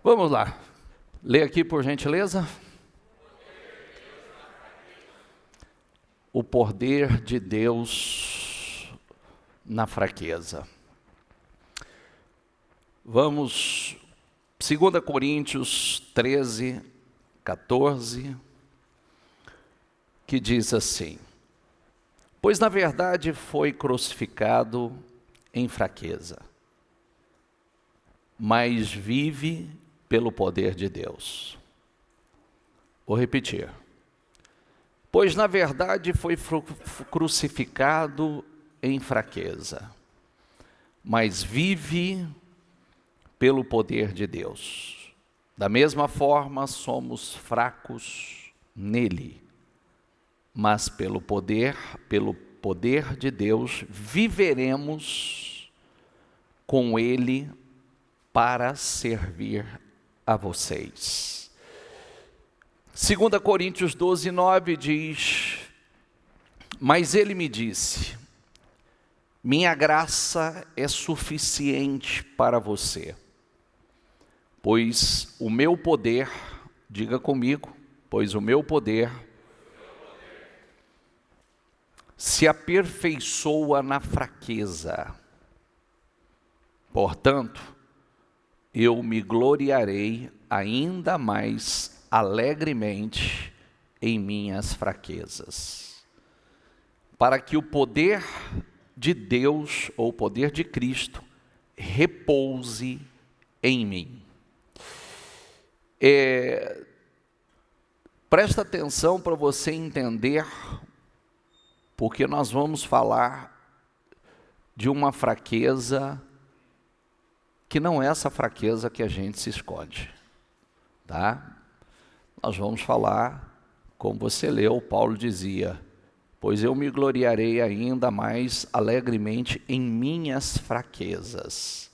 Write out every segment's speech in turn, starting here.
Vamos lá. Lê aqui, por gentileza. O poder de Deus na fraqueza. Vamos, 2 Coríntios 13, 14, que diz assim: pois na verdade foi crucificado em fraqueza, mas vive pelo poder de Deus. Vou repetir. Pois na verdade foi crucificado em fraqueza, mas vive pelo poder de Deus. Da mesma forma somos fracos nele, mas pelo poder de Deus viveremos com ele para servir a vocês. 2 Coríntios 12, 9 diz: mas ele me disse, minha graça é suficiente para você, pois o meu poder, diga comigo, pois o meu poder se aperfeiçoa na fraqueza. Portanto, eu me gloriarei ainda mais alegremente em minhas fraquezas, para que o poder de Deus, ou o poder de Cristo, repouse em mim. Presta atenção para você entender, porque nós vamos falar de uma fraqueza que não é essa fraqueza que a gente se esconde, tá? Nós vamos falar, como você leu, Paulo dizia, pois eu me gloriarei ainda mais alegremente em minhas fraquezas,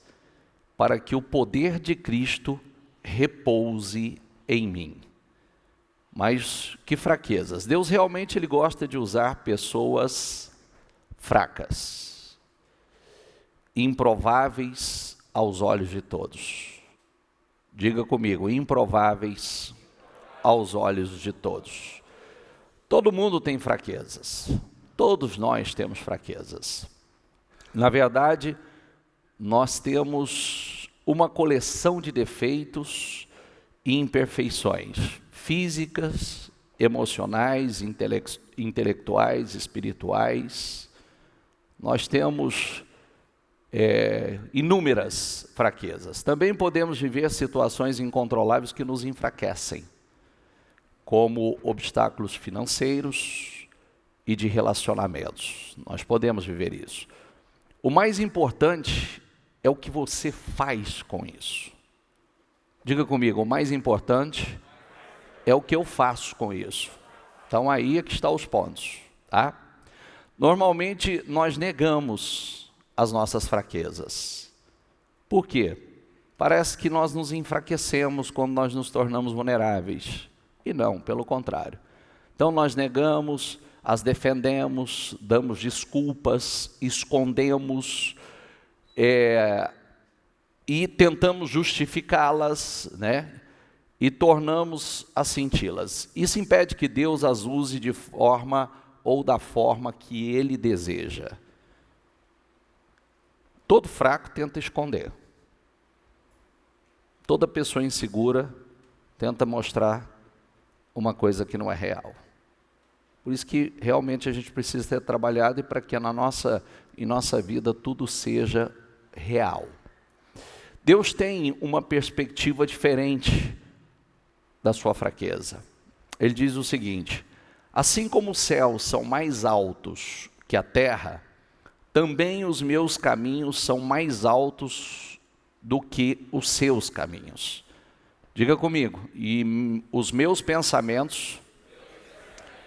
para que o poder de Cristo repouse em mim. Mas que fraquezas? Deus realmente ele gosta de usar pessoas fracas, improváveis aos olhos de todos. Diga comigo, improváveis aos olhos de todos. Todo mundo tem fraquezas, todos nós temos fraquezas. Na verdade, nós temos uma coleção de defeitos e imperfeições físicas, emocionais, intelectuais, espirituais. Nós temos inúmeras fraquezas. Também podemos viver situações incontroláveis que nos enfraquecem, como obstáculos financeiros e de relacionamentos. Nós podemos viver isso. O mais importante é o que você faz com isso. Diga comigo, o mais importante é o que eu faço com isso. Então aí é que estão os pontos, tá? Normalmente nós negamos as nossas fraquezas. Por quê? Parece que nós nos enfraquecemos quando nós nos tornamos vulneráveis. E não, pelo contrário. Então nós negamos, as defendemos, damos desculpas, escondemos, e tentamos justificá-las, né? E tornamos a senti-las. Isso impede que Deus as use de forma ou da forma que Ele deseja. Todo fraco tenta esconder. Toda pessoa insegura tenta mostrar uma coisa que não é real. Por isso que realmente a gente precisa ter trabalhado e para que em nossa vida tudo seja real. Deus tem uma perspectiva diferente da sua fraqueza. Ele diz o seguinte: assim como os céus são mais altos que a terra, também os meus caminhos são mais altos do que os seus caminhos. Diga comigo, e os meus pensamentos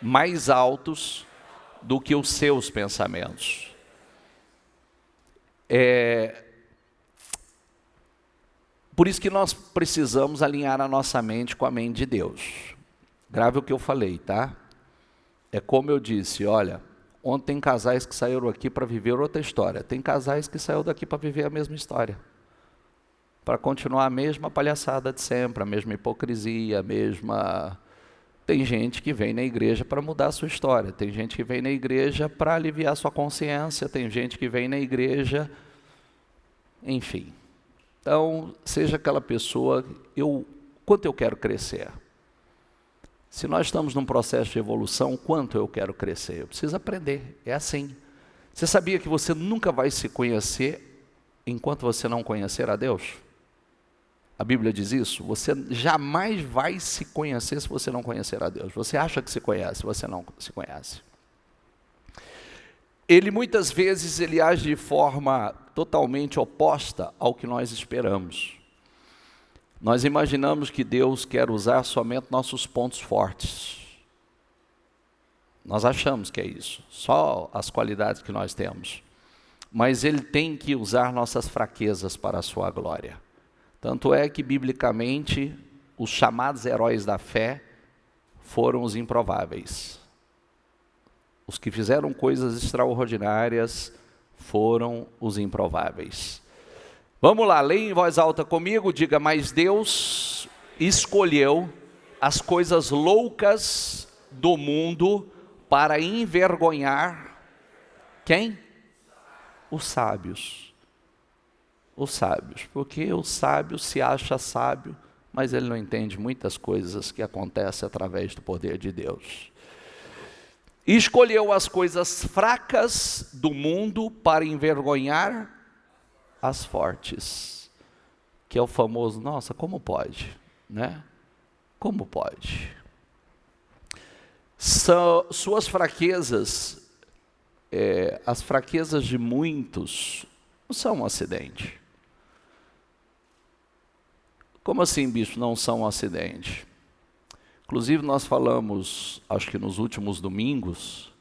mais altos do que os seus pensamentos. Por isso que nós precisamos alinhar a nossa mente com a mente de Deus. Grave o que eu falei, tá? É como eu disse, olha, ontem tem casais que saíram aqui para viver outra história. Tem casais que saíram daqui para viver a mesma história. para continuar a mesma palhaçada de sempre, a mesma hipocrisia, a mesma... Tem gente que vem na igreja para mudar a sua história, tem gente que vem na igreja para aliviar a sua consciência, tem gente que vem na igreja, enfim. Então, seja aquela pessoa, quanto eu quero crescer? Se nós estamos num processo de evolução, quanto eu quero crescer? Eu preciso aprender, é assim. Você sabia que você nunca vai se conhecer enquanto você não conhecer a Deus? A Bíblia diz isso, você jamais vai se conhecer se você não conhecer a Deus. Você acha que se conhece, você não se conhece. Ele muitas vezes age de forma totalmente oposta ao que nós esperamos. Nós imaginamos que Deus quer usar somente nossos pontos fortes. Nós achamos que é isso, só as qualidades que nós temos. Mas Ele tem que usar nossas fraquezas para a sua glória. Tanto é que, biblicamente, os chamados heróis da fé foram os improváveis. Os que fizeram coisas extraordinárias foram os improváveis. Vamos lá, leia em voz alta comigo, diga: mas Deus escolheu as coisas loucas do mundo para envergonhar quem? Os sábios. Os sábios, porque o sábio se acha sábio, mas ele não entende muitas coisas que acontecem através do poder de Deus. E escolheu as coisas fracas do mundo para envergonhar as fortes, que é o famoso, nossa, como pode, né? Como pode? Suas fraquezas, as fraquezas de muitos, não são um acidente. Como assim, bispo, não são um acidente? Inclusive nós falamos, acho que nos últimos domingos,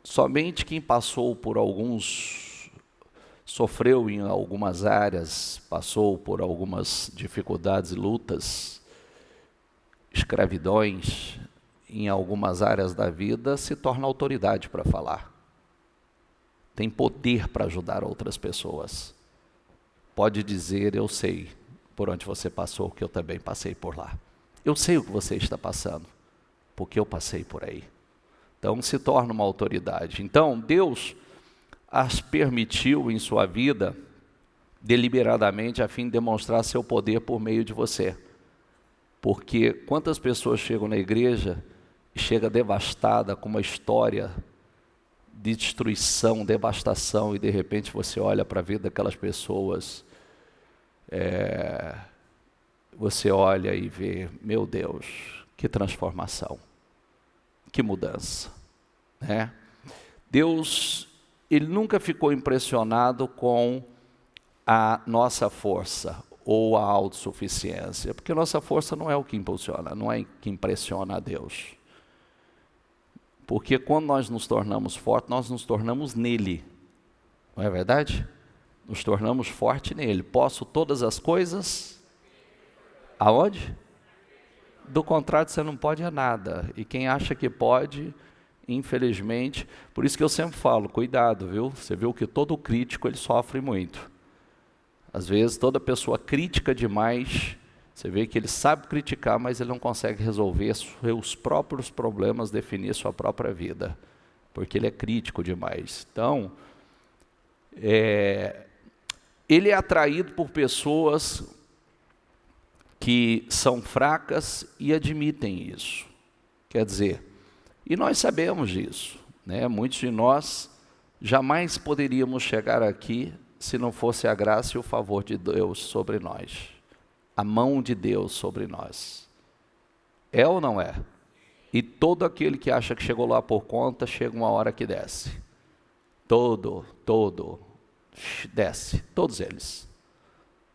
somente quem passou por sofreu em algumas áreas, passou por algumas dificuldades e lutas, escravidões, em algumas áreas da vida, se torna autoridade para falar. Tem poder para ajudar outras pessoas. Pode dizer, eu sei por onde você passou, que eu também passei por lá. Eu sei o que você está passando, porque eu passei por aí. Então se torna uma autoridade. Então Deus as permitiu em sua vida, deliberadamente, a fim de demonstrar seu poder por meio de você. Porque quantas pessoas chegam na igreja e chegam devastada com uma história de destruição, devastação, e de repente você olha para a vida daquelas pessoas, você olha e vê, meu Deus, que transformação, que mudança, né? Deus, Ele nunca ficou impressionado com a nossa força ou a autossuficiência, porque nossa força não é o que impulsiona, não é o que impressiona a Deus. Porque quando nós nos tornamos fortes, nós nos tornamos nele, não é verdade? Nos tornamos fortes nele. Posso todas as coisas, aonde? Do contrário, você não pode nada. E quem acha que pode, infelizmente, por isso que eu sempre falo, cuidado, viu? Você viu que todo crítico, ele sofre muito. Às vezes, toda pessoa crítica demais, você vê que ele sabe criticar, mas ele não consegue resolver seus próprios problemas, definir sua própria vida, porque ele é crítico demais. Então, ele é atraído por pessoas que são fracas e admitem isso. Quer dizer, e nós sabemos disso, né? Muitos de nós jamais poderíamos chegar aqui se não fosse a graça e o favor de Deus sobre nós. A mão de Deus sobre nós. É ou não é? E todo aquele que acha que chegou lá por conta, chega uma hora que desce. Desce, todos eles.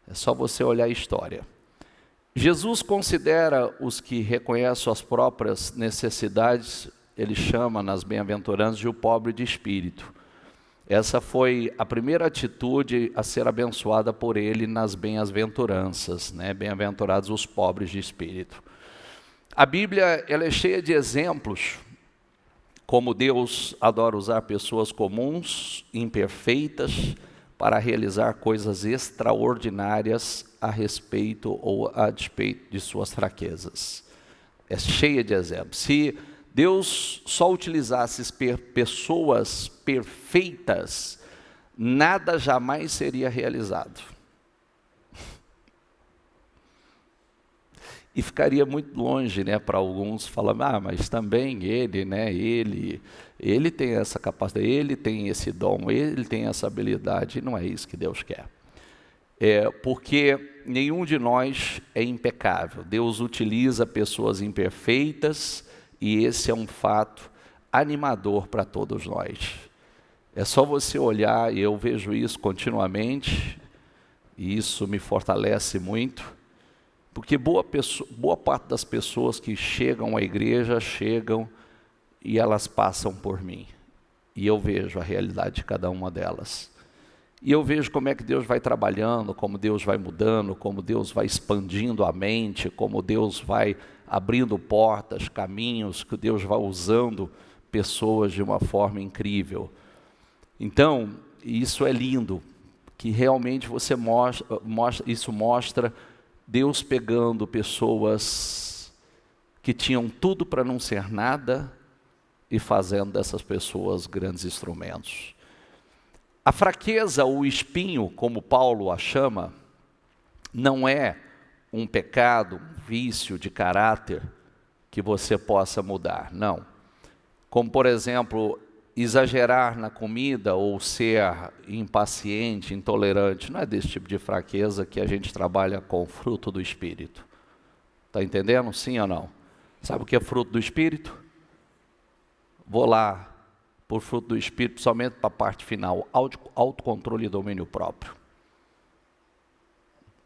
É só você olhar a história. Jesus considera os que reconhecem suas próprias necessidades, ele chama nas bem-aventuranças de o pobre de espírito. Essa foi a primeira atitude a ser abençoada por ele nas bem-aventuranças, né? Bem-aventurados os pobres de espírito. A Bíblia, ela é cheia de exemplos, como Deus adora usar pessoas comuns, imperfeitas, para realizar coisas extraordinárias a respeito ou a despeito de suas fraquezas. É cheia de exemplos. Se Deus só utilizasse pessoas perfeitas, nada jamais seria realizado. E ficaria muito longe, né, para alguns falar, mas também ele, né, ele tem essa capacidade, ele tem esse dom, ele tem essa habilidade, e não é isso que Deus quer. Porque nenhum de nós é impecável. Deus utiliza pessoas imperfeitas, e esse é um fato animador para todos nós. É só você olhar, e eu vejo isso continuamente, e isso me fortalece muito, porque boa parte das pessoas que chegam à igreja, chegam e elas passam por mim. E eu vejo a realidade de cada uma delas. E eu vejo como é que Deus vai trabalhando, como Deus vai mudando, como Deus vai expandindo a mente, como Deus vai abrindo portas, caminhos, que Deus vai usando pessoas de uma forma incrível. Então, isso é lindo, que realmente você isso mostra Deus pegando pessoas que tinham tudo para não ser nada e fazendo dessas pessoas grandes instrumentos. A fraqueza, o espinho, como Paulo a chama, não é um pecado, um vício de caráter que você possa mudar, não. Como, por exemplo, exagerar na comida ou ser impaciente, intolerante, não é desse tipo de fraqueza que a gente trabalha com fruto do Espírito. Está entendendo? Sim ou não? Sabe o que é fruto do Espírito? Vou lá, por fruto do Espírito, somente para a parte final, autocontrole e domínio próprio.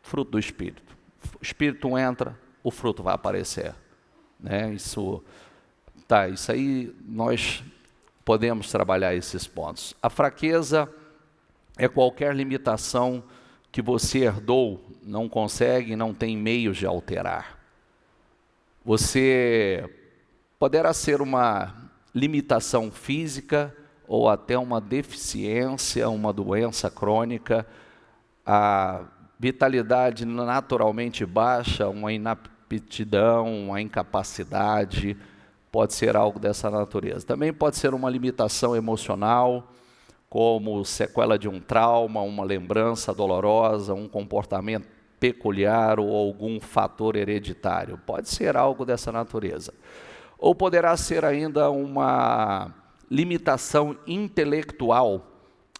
Fruto do Espírito. O Espírito entra, o fruto vai aparecer. Né? Isso aí nós podemos trabalhar esses pontos. A fraqueza é qualquer limitação que você herdou, não consegue, não tem meios de alterar. Você poderá ser uma limitação física ou até uma deficiência, uma doença crônica, a vitalidade naturalmente baixa, uma inaptidão, uma incapacidade, pode ser algo dessa natureza. Também pode ser uma limitação emocional, como sequela de um trauma, uma lembrança dolorosa, um comportamento peculiar ou algum fator hereditário. Pode ser algo dessa natureza. Ou poderá ser ainda uma limitação intelectual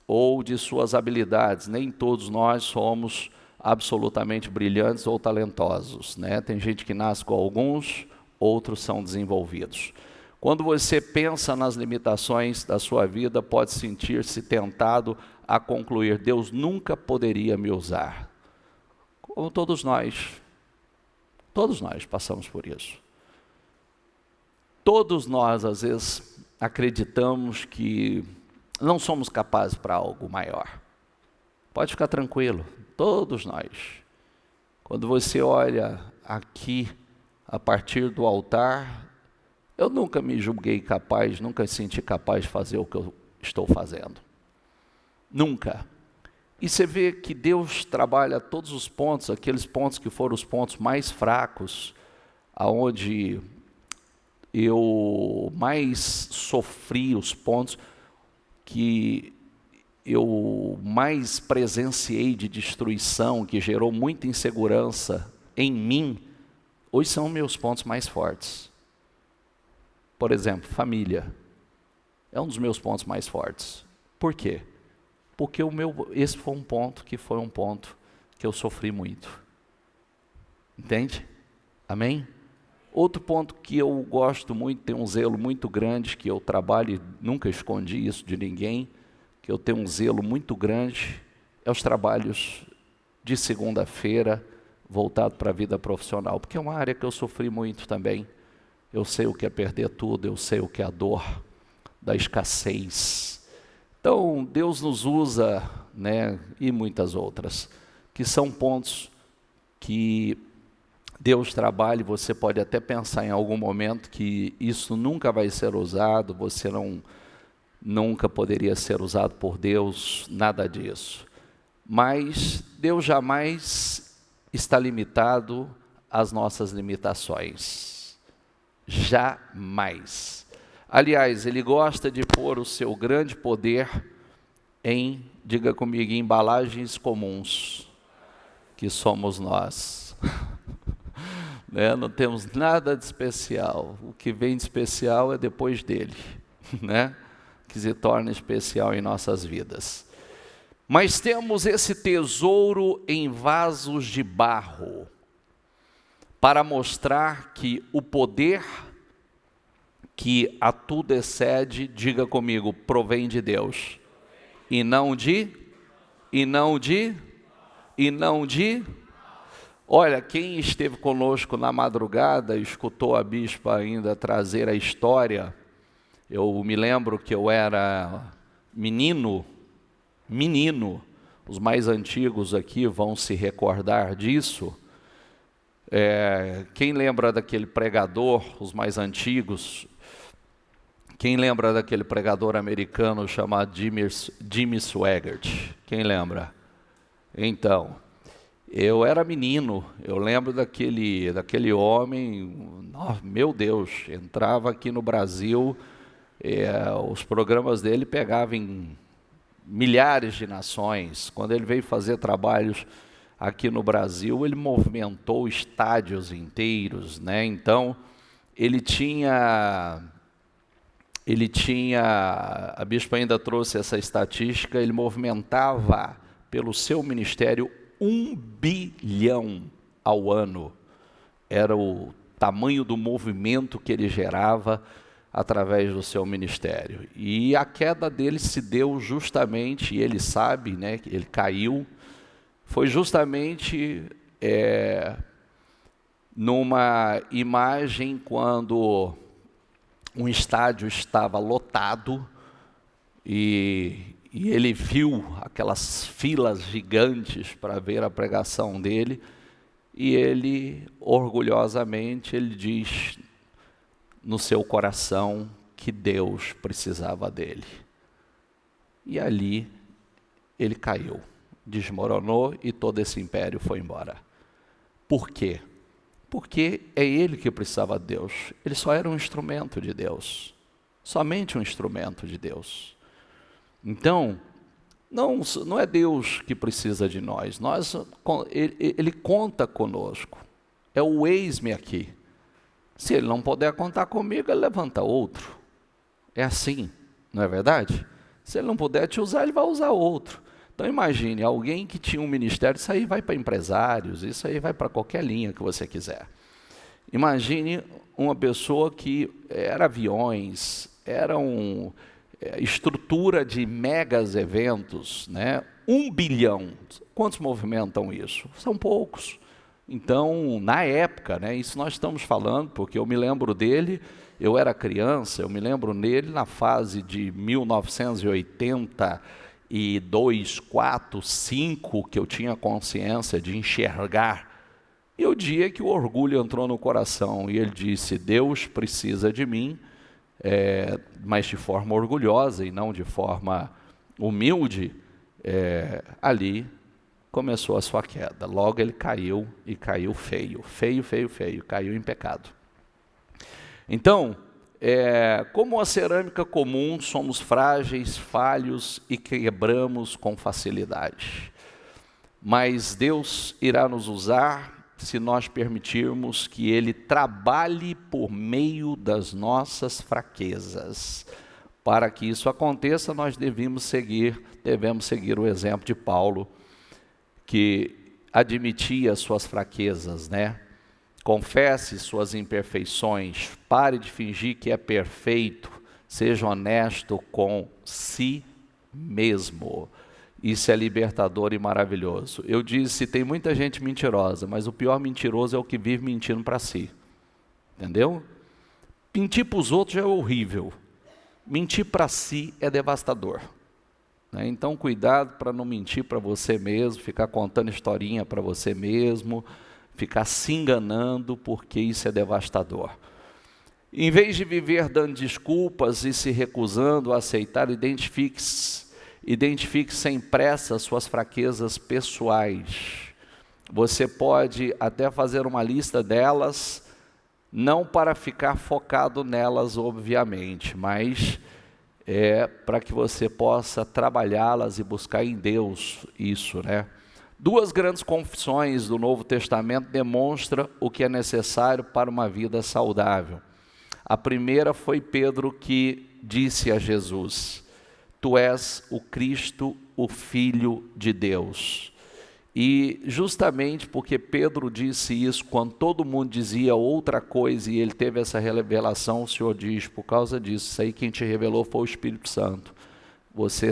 ou de suas habilidades. Nem todos nós somos absolutamente brilhantes ou talentosos, né? Tem gente que nasce com alguns, outros são desenvolvidos. Quando você pensa nas limitações da sua vida, pode sentir-se tentado a concluir: Deus nunca poderia me usar. Como todos nós passamos por isso. Todos nós, às vezes, acreditamos que não somos capazes para algo maior. Pode ficar tranquilo, todos nós. Quando você olha aqui, a partir do altar, eu nunca me julguei capaz, nunca me senti capaz de fazer o que eu estou fazendo. Nunca. E você vê que Deus trabalha todos os pontos, aqueles pontos que foram os pontos mais fracos, aonde eu mais sofri, os pontos que eu mais presenciei de destruição, que gerou muita insegurança em mim, hoje são meus pontos mais fortes. Por exemplo, família. É um dos meus pontos mais fortes. Por quê? Porque esse foi um ponto que eu sofri muito. Entende? Amém? Outro ponto que eu gosto muito, tenho um zelo muito grande, que eu trabalho e nunca escondi isso de ninguém, que eu tenho um zelo muito grande, é os trabalhos de segunda-feira, voltado para a vida profissional, porque é uma área que eu sofri muito também. Eu sei o que é perder tudo, eu sei o que é a dor da escassez. Então, Deus nos usa, né, e muitas outras, que são pontos que Deus trabalha, e você pode até pensar em algum momento que isso nunca vai ser usado, você nunca poderia ser usado por Deus, nada disso. Mas Deus jamais está limitado às nossas limitações. Jamais. Aliás, Ele gosta de pôr o seu grande poder em, diga comigo, em embalagens comuns, que somos nós. Né? Não temos nada de especial. O que vem de especial é depois dele, né? Que se torna especial em nossas vidas. Mas temos esse tesouro em vasos de barro, para mostrar que o poder que a tudo excede, diga comigo, provém de Deus. E não de. Olha, quem esteve conosco na madrugada, escutou a bispa ainda trazer a história. Eu me lembro que eu era menino, os mais antigos aqui vão se recordar disso. Quem lembra daquele pregador, os mais antigos, quem lembra daquele pregador americano chamado Jimmy Swaggart? Quem lembra? Então, eu era menino, eu lembro daquele homem, meu Deus, entrava aqui no Brasil, os programas dele pegavam em milhares de nações. Quando ele veio fazer trabalhos aqui no Brasil, ele movimentou estádios inteiros, né? Então, ele tinha, a bispa ainda trouxe essa estatística, ele movimentava pelo seu ministério 1 bilhão ao ano. Era o tamanho do movimento que ele gerava através do seu ministério. E a queda dele se deu justamente, e ele sabe, né, que ele caiu, foi justamente numa imagem quando um estádio estava lotado e ele viu aquelas filas gigantes para ver a pregação dele, e ele, orgulhosamente, ele diz no seu coração que Deus precisava dele. E ali ele caiu, desmoronou e todo esse império foi embora. Por quê? Porque é ele que precisava de Deus. Ele só era um instrumento de Deus. Somente um instrumento de Deus. Então, não é Deus que precisa de nós. Ele conta conosco. É o eis-me aqui. Se ele não puder contar comigo, ele levanta outro. É assim, não é verdade? Se ele não puder te usar, ele vai usar outro. Então imagine, alguém que tinha um ministério, isso aí vai para empresários, isso aí vai para qualquer linha que você quiser. Imagine uma pessoa que era aviões, era estrutura de megas eventos, né? 1 bilhão. Quantos movimentam isso? São poucos. Então, na época, né, isso nós estamos falando, porque eu me lembro dele, eu era criança, eu me lembro nele na fase de 1982, 4, 5, que eu tinha consciência de enxergar. E o dia que o orgulho entrou no coração e ele disse, Deus precisa de mim, mas de forma orgulhosa e não de forma humilde, ali começou a sua queda. Logo ele caiu, e caiu feio, caiu em pecado. Então, como a cerâmica comum, somos frágeis, falhos e quebramos com facilidade. Mas Deus irá nos usar se nós permitirmos que Ele trabalhe por meio das nossas fraquezas. Para que isso aconteça, nós devemos seguir o exemplo de Paulo, que admitia suas fraquezas, né? Confesse suas imperfeições, pare de fingir que é perfeito, seja honesto com si mesmo. Isso é libertador e maravilhoso. Eu disse, tem muita gente mentirosa, mas o pior mentiroso é o que vive mentindo para si. Entendeu? Mentir para os outros é horrível. Mentir para si é devastador. Então, cuidado para não mentir para você mesmo, ficar contando historinha para você mesmo, ficar se enganando, porque isso é devastador. Em vez de viver dando desculpas e se recusando a aceitar, identifique-se Identifique sem pressa suas fraquezas pessoais. Você pode até fazer uma lista delas, não para ficar focado nelas, obviamente, mas para que você possa trabalhá-las e buscar em Deus isso, né? Duas grandes confissões do Novo Testamento demonstram o que é necessário para uma vida saudável. A primeira foi Pedro que disse a Jesus: Tu és o Cristo, o Filho de Deus. E justamente porque Pedro disse isso, quando todo mundo dizia outra coisa e ele teve essa revelação, o Senhor diz: por causa disso, isso aí quem te revelou foi o Espírito Santo. Você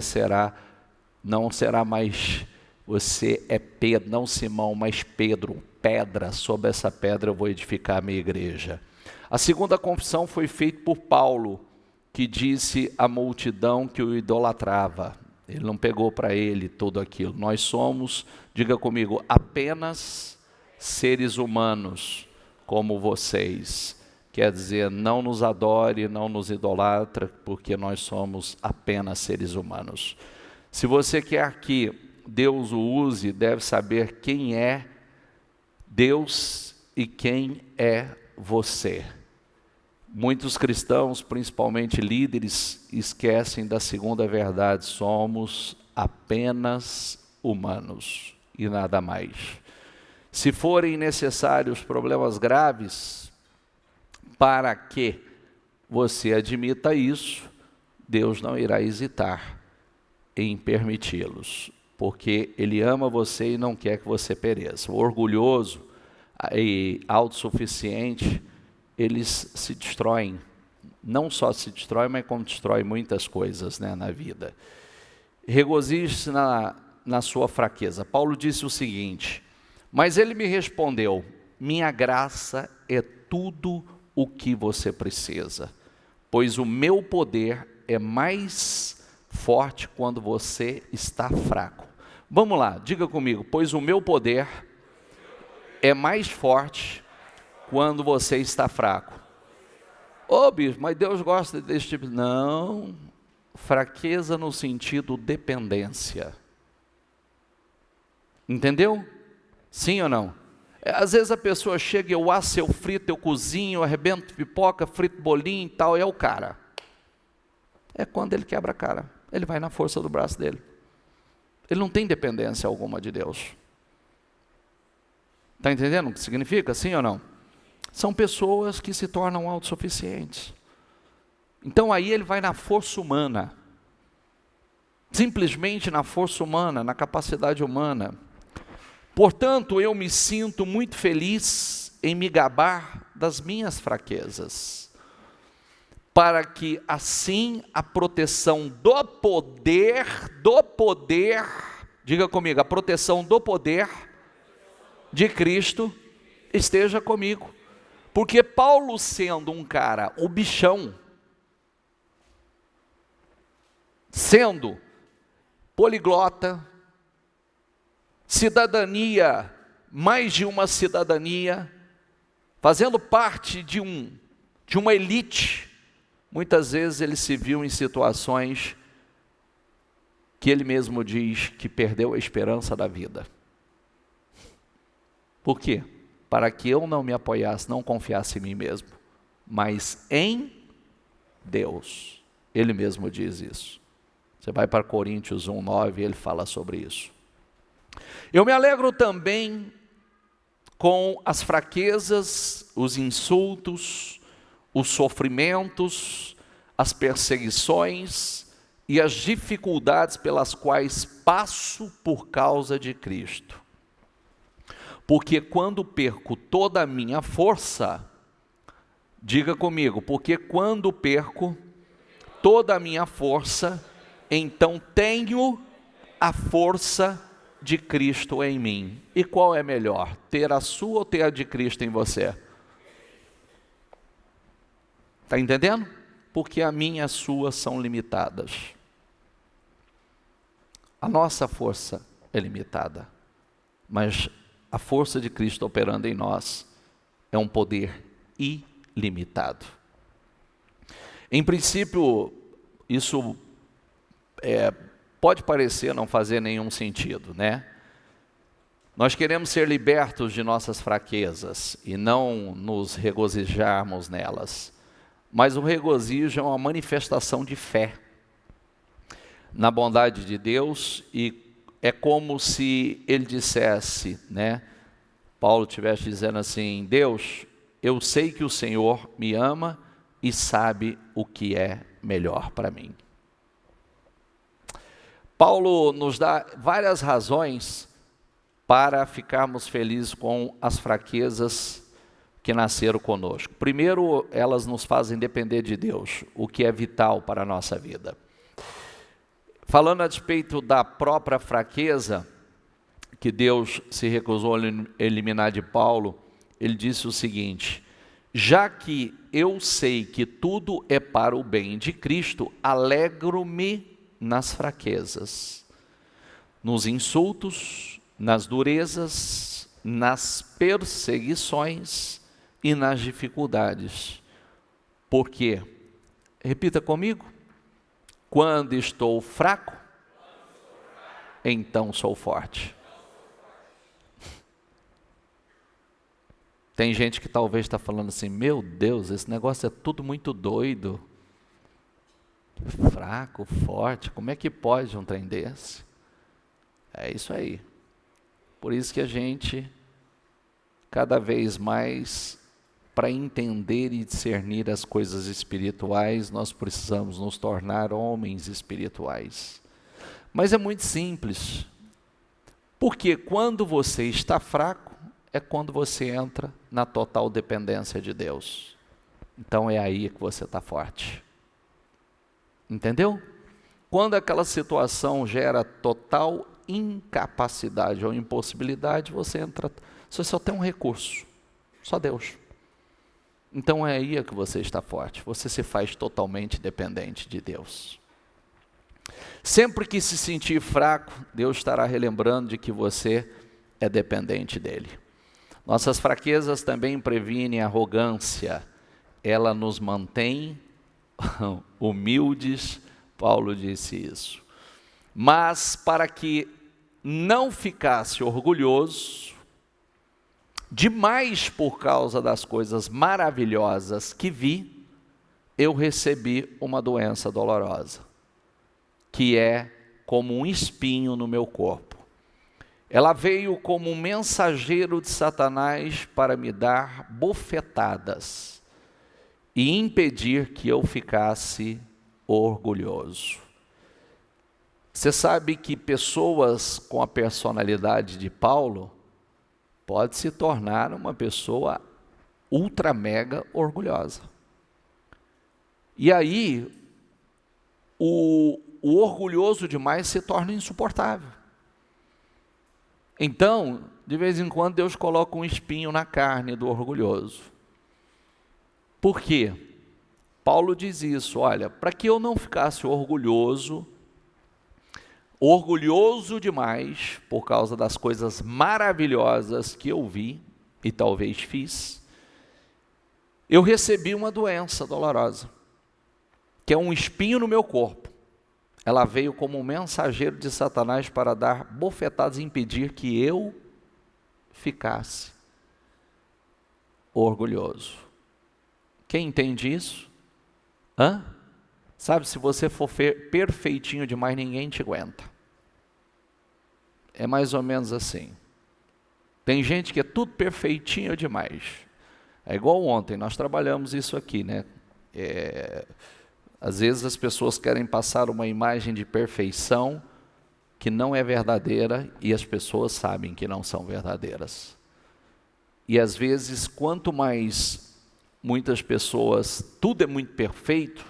não será mais, você é Pedro, não Simão, mas Pedro, pedra, sobre essa pedra eu vou edificar a minha igreja. A segunda confissão foi feita por Paulo, que disse à multidão que o idolatrava. Ele não pegou para ele tudo aquilo. Nós somos, diga comigo, apenas seres humanos como vocês. Quer dizer, não nos adore, não nos idolatra, porque nós somos apenas seres humanos. Se você quer que Deus o use, deve saber quem é Deus e quem é você. Muitos cristãos, principalmente líderes, esquecem da segunda verdade: somos apenas humanos e nada mais. Se forem necessários problemas graves, para que você admita isso, Deus não irá hesitar em permiti-los, porque Ele ama você e não quer que você pereça. O orgulhoso e autossuficiente, eles se destroem, não só se destroem, mas como destrói muitas coisas, né, na vida. Regozije-se na sua fraqueza. Paulo disse o seguinte: mas ele me respondeu: minha graça é tudo o que você precisa, pois o meu poder é mais forte quando você está fraco. Vamos lá, diga comigo: pois o meu poder é mais forte quando você está fraco. Ô bispo, mas Deus gosta desse tipo. Não, fraqueza no sentido dependência. Entendeu? Sim ou não? Às vezes a pessoa chega, eu asso, eu frito, eu cozinho, eu arrebento pipoca, frito bolinho e tal, é o cara. É quando ele quebra a cara, ele vai na força do braço dele. Ele não tem dependência alguma de Deus. Está entendendo o que significa? Sim ou não? São pessoas que se tornam autossuficientes. Então aí ele vai na força humana. Simplesmente na força humana, na capacidade humana. Portanto, eu me sinto muito feliz em me gabar das minhas fraquezas, para que assim a proteção do poder, diga comigo, a proteção do poder de Cristo esteja comigo. Porque Paulo, sendo um cara, o bichão, sendo poliglota, cidadania, mais de uma cidadania, fazendo parte de uma elite, muitas vezes ele se viu em situações que ele mesmo diz que perdeu a esperança da vida. Por quê? Para que eu não me apoiasse, não confiasse em mim mesmo, mas em Deus. Ele mesmo diz isso. Você vai para Coríntios 1:9, ele fala sobre isso. Eu me alegro também com as fraquezas, os insultos, os sofrimentos, as perseguições e as dificuldades pelas quais passo por causa de Cristo. Porque quando perco toda a minha força, diga comigo, porque quando perco toda a minha força, então tenho a força de Cristo em mim. E qual é melhor, ter a sua ou ter a de Cristo em você? Está entendendo? Porque a minha e a sua são limitadas. A nossa força é limitada, mas a força de Cristo operando em nós é um poder ilimitado. Em princípio, isso pode parecer não fazer nenhum sentido, né? Nós queremos ser libertos de nossas fraquezas e não nos regozijarmos nelas. Mas o regozijo é uma manifestação de fé na bondade de Deus, e é como se ele dissesse, né? Paulo estivesse dizendo assim: Deus, eu sei que o Senhor me ama e sabe o que é melhor para mim. Paulo nos dá várias razões para ficarmos felizes com as fraquezas que nasceram conosco. Primeiro, elas nos fazem depender de Deus, o que é vital para a nossa vida. Falando a respeito da própria fraqueza que Deus se recusou a eliminar de Paulo, ele disse o seguinte: já que eu sei que tudo é para o bem de Cristo, alegro-me nas fraquezas, nos insultos, nas durezas, nas perseguições e nas dificuldades. Porque, repita comigo, quando estou fraco, então sou forte. Tem gente que talvez está falando assim: meu Deus, esse negócio é tudo muito doido. Fraco, forte, como é que pode um trem desse? É isso aí. Por isso que a gente, cada vez mais, para entender e discernir as coisas espirituais, nós precisamos nos tornar homens espirituais. Mas é muito simples. Porque quando você está fraco, é quando você entra na total dependência de Deus. Então é aí que você está forte. Entendeu? Quando aquela situação gera total incapacidade ou impossibilidade, você entra, você só tem um recurso, só Deus. Então é aí que você está forte, você se faz totalmente dependente de Deus. Sempre que se sentir fraco, Deus estará relembrando de que você é dependente dele. Nossas fraquezas também previnem a arrogância, ela nos mantém humildes, Paulo disse isso. Mas para que não ficasse orgulhoso demais por causa das coisas maravilhosas que vi, eu recebi uma doença dolorosa, que é como um espinho no meu corpo. Ela veio como um mensageiro de Satanás para me dar bofetadas e impedir que eu ficasse orgulhoso. Você sabe que pessoas com a personalidade de Paulo pode se tornar uma pessoa ultra mega orgulhosa. E aí, o orgulhoso demais se torna insuportável. Então, de vez em quando, Deus coloca um espinho na carne do orgulhoso. Por quê? Paulo diz isso: olha, para que eu não ficasse orgulhoso demais por causa das coisas maravilhosas que eu vi e talvez fiz, eu recebi uma doença dolorosa, que é um espinho no meu corpo. Ela veio como um mensageiro de Satanás para dar bofetadas e impedir que eu ficasse orgulhoso. Quem entende isso? Sabe, se você for perfeitinho demais, ninguém te aguenta. É mais ou menos assim. Tem gente que é tudo perfeitinho demais. É igual ontem, nós trabalhamos isso aqui, né? Às vezes as pessoas querem passar uma imagem de perfeição que não é verdadeira e as pessoas sabem que não são verdadeiras. E às vezes, quanto mais muitas pessoas, tudo é muito perfeito,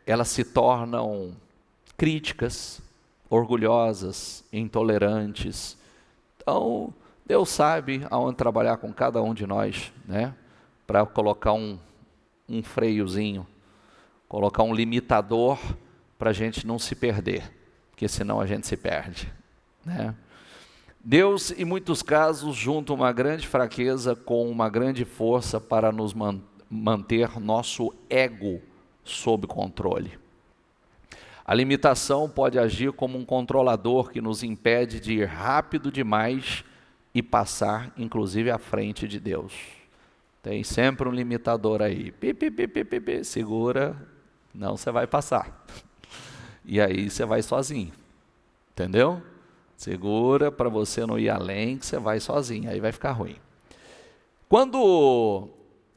elas se tornam críticas, orgulhosas, intolerantes. Então, Deus sabe aonde trabalhar com cada um de nós, né? Para colocar um freiozinho, colocar um limitador para a gente não se perder, porque senão a gente se perde, né? Deus, em muitos casos, junta uma grande fraqueza com uma grande força para nos manter nosso ego sob controle. A limitação pode agir como um controlador que nos impede de ir rápido demais e passar, inclusive, à frente de Deus. Tem sempre um limitador aí. Segura, não, você vai passar. E aí você vai sozinho. Entendeu? Segura para você não ir além, que você vai sozinho, aí vai ficar ruim. Quando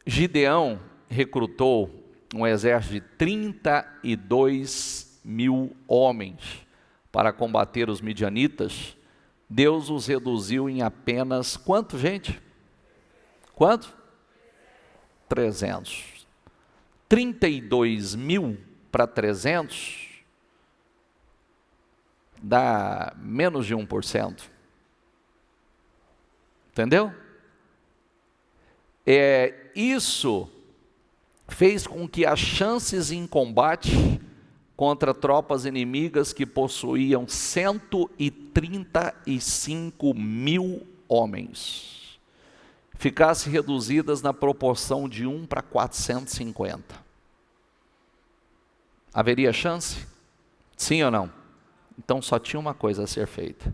Gideão recrutou um exército de 32 mil homens para combater os midianitas, Deus os reduziu em apenas quanto, gente? Quanto? 300. 32 mil para 300 dá menos de 1%. Entendeu? Isso fez com que as chances em combate contra tropas inimigas que possuíam 135 mil homens ficassem reduzidas na proporção de 1 para 450. Haveria chance? Sim ou não? Então só tinha uma coisa a ser feita: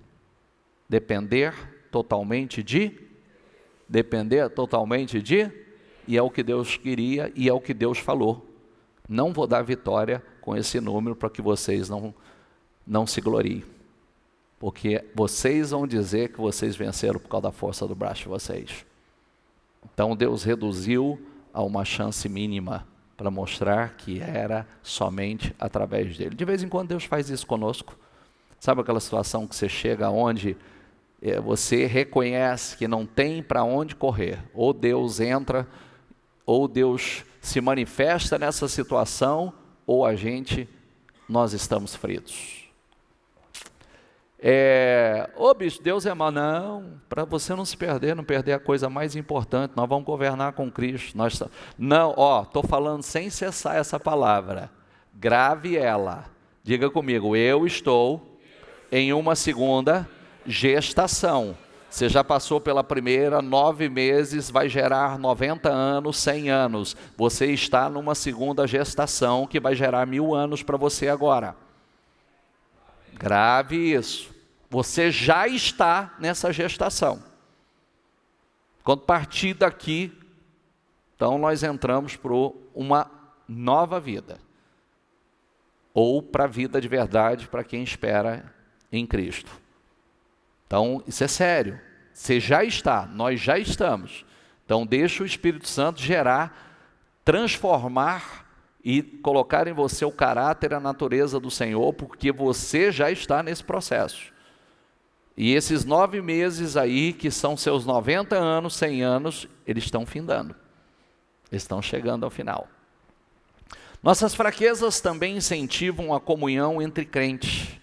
depender totalmente de, e é o que Deus queria e é o que Deus falou. Não vou dar vitória com esse número para que vocês não se gloriem, porque vocês vão dizer que vocês venceram por causa da força do braço de vocês. Então Deus reduziu a uma chance mínima para mostrar que era somente através dele. De vez em quando Deus faz isso conosco. Sabe aquela situação que você chega onde você reconhece que não tem para onde correr? Ou Deus entra, ou Deus se manifesta nessa situação, ou nós estamos fritos. Bicho, Deus é mau. Não, para você não se perder, não perder a coisa mais importante, nós vamos governar com Cristo. Não, estou falando sem cessar essa palavra. Grave ela. Diga comigo, eu estou em uma segunda gestação. Você já passou pela primeira, 9 meses, vai gerar 90 anos, 100 anos. Você está numa segunda gestação que vai gerar 1000 anos para você agora. Grave isso. Você já está nessa gestação. Quando partir daqui, então nós entramos para uma nova vida. Ou para a vida de verdade, para quem espera em Cristo. Então, isso é sério. Você já está, nós já estamos. Então, deixa o Espírito Santo gerar, transformar e colocar em você o caráter e a natureza do Senhor, porque você já está nesse processo. E esses 9 meses aí, que são seus 90 anos, 100 anos, eles estão findando. Eles estão chegando ao final. Nossas fraquezas também incentivam a comunhão entre crentes.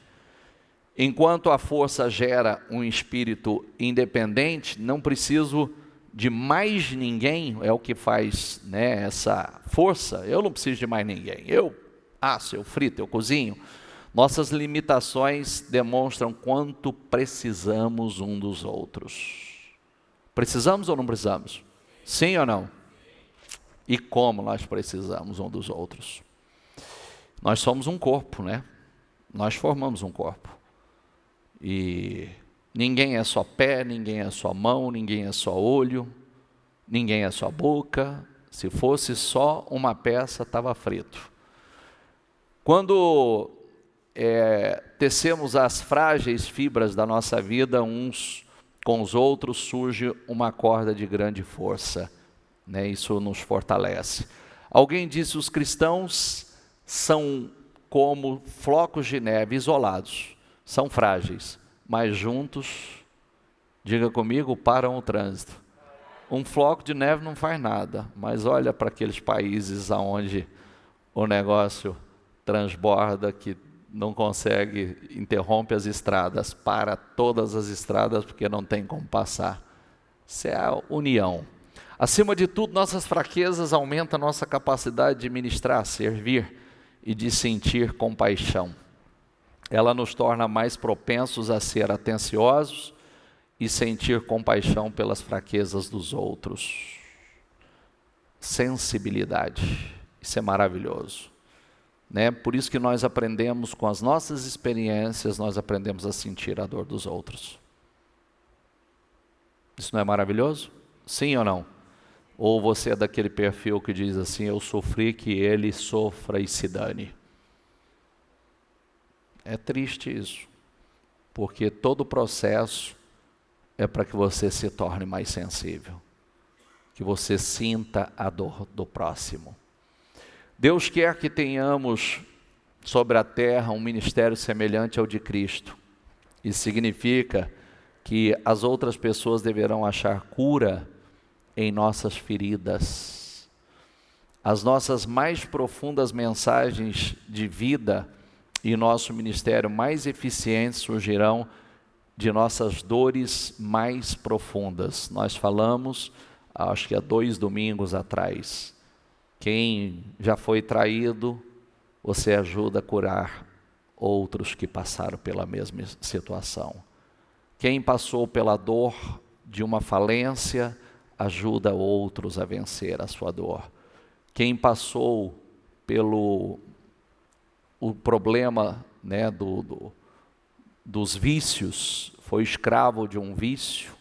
Enquanto a força gera um espírito independente, não preciso de mais ninguém, é o que faz, essa força. Eu não preciso de mais ninguém. Eu asso, eu frito, eu cozinho. Nossas limitações demonstram quanto precisamos um dos outros. Precisamos ou não precisamos? Sim ou não? E como nós precisamos um dos outros? Nós somos um corpo, Nós formamos um corpo. E ninguém é só pé, ninguém é só mão, ninguém é só olho, ninguém é só boca. Se fosse só uma peça, estava frito. Quando tecemos as frágeis fibras da nossa vida uns com os outros, surge uma corda de grande força. Isso nos fortalece. Alguém disse: os cristãos são como flocos de neve isolados. São frágeis, mas juntos, diga comigo, param o trânsito. Um floco de neve não faz nada, mas olha para aqueles países onde o negócio transborda, que não consegue, interrompe as estradas, para todas as estradas porque não tem como passar. Isso é a união. Acima de tudo, nossas fraquezas aumentam a nossa capacidade de ministrar, servir e de sentir compaixão. Ela nos torna mais propensos a ser atenciosos e sentir compaixão pelas fraquezas dos outros. Sensibilidade, isso é maravilhoso. né? Por isso que nós aprendemos com as nossas experiências, nós aprendemos a sentir a dor dos outros. Isso não é maravilhoso? Sim ou não? Ou você é daquele perfil que diz assim, eu sofri, que ele sofra e se dane. É triste isso, porque todo o processo é para que você se torne mais sensível, que você sinta a dor do próximo. Deus quer que tenhamos sobre a terra um ministério semelhante ao de Cristo. Isso significa que as outras pessoas deverão achar cura em nossas feridas. As nossas mais profundas mensagens de vida e nosso ministério mais eficiente surgirão de nossas dores mais profundas. Nós falamos, acho que há 2 domingos atrás, quem já foi traído, você ajuda a curar outros que passaram pela mesma situação. Quem passou pela dor de uma falência, ajuda outros a vencer a sua dor. Quem passou pelo o problema, né, dos vícios, foi escravo de um vício,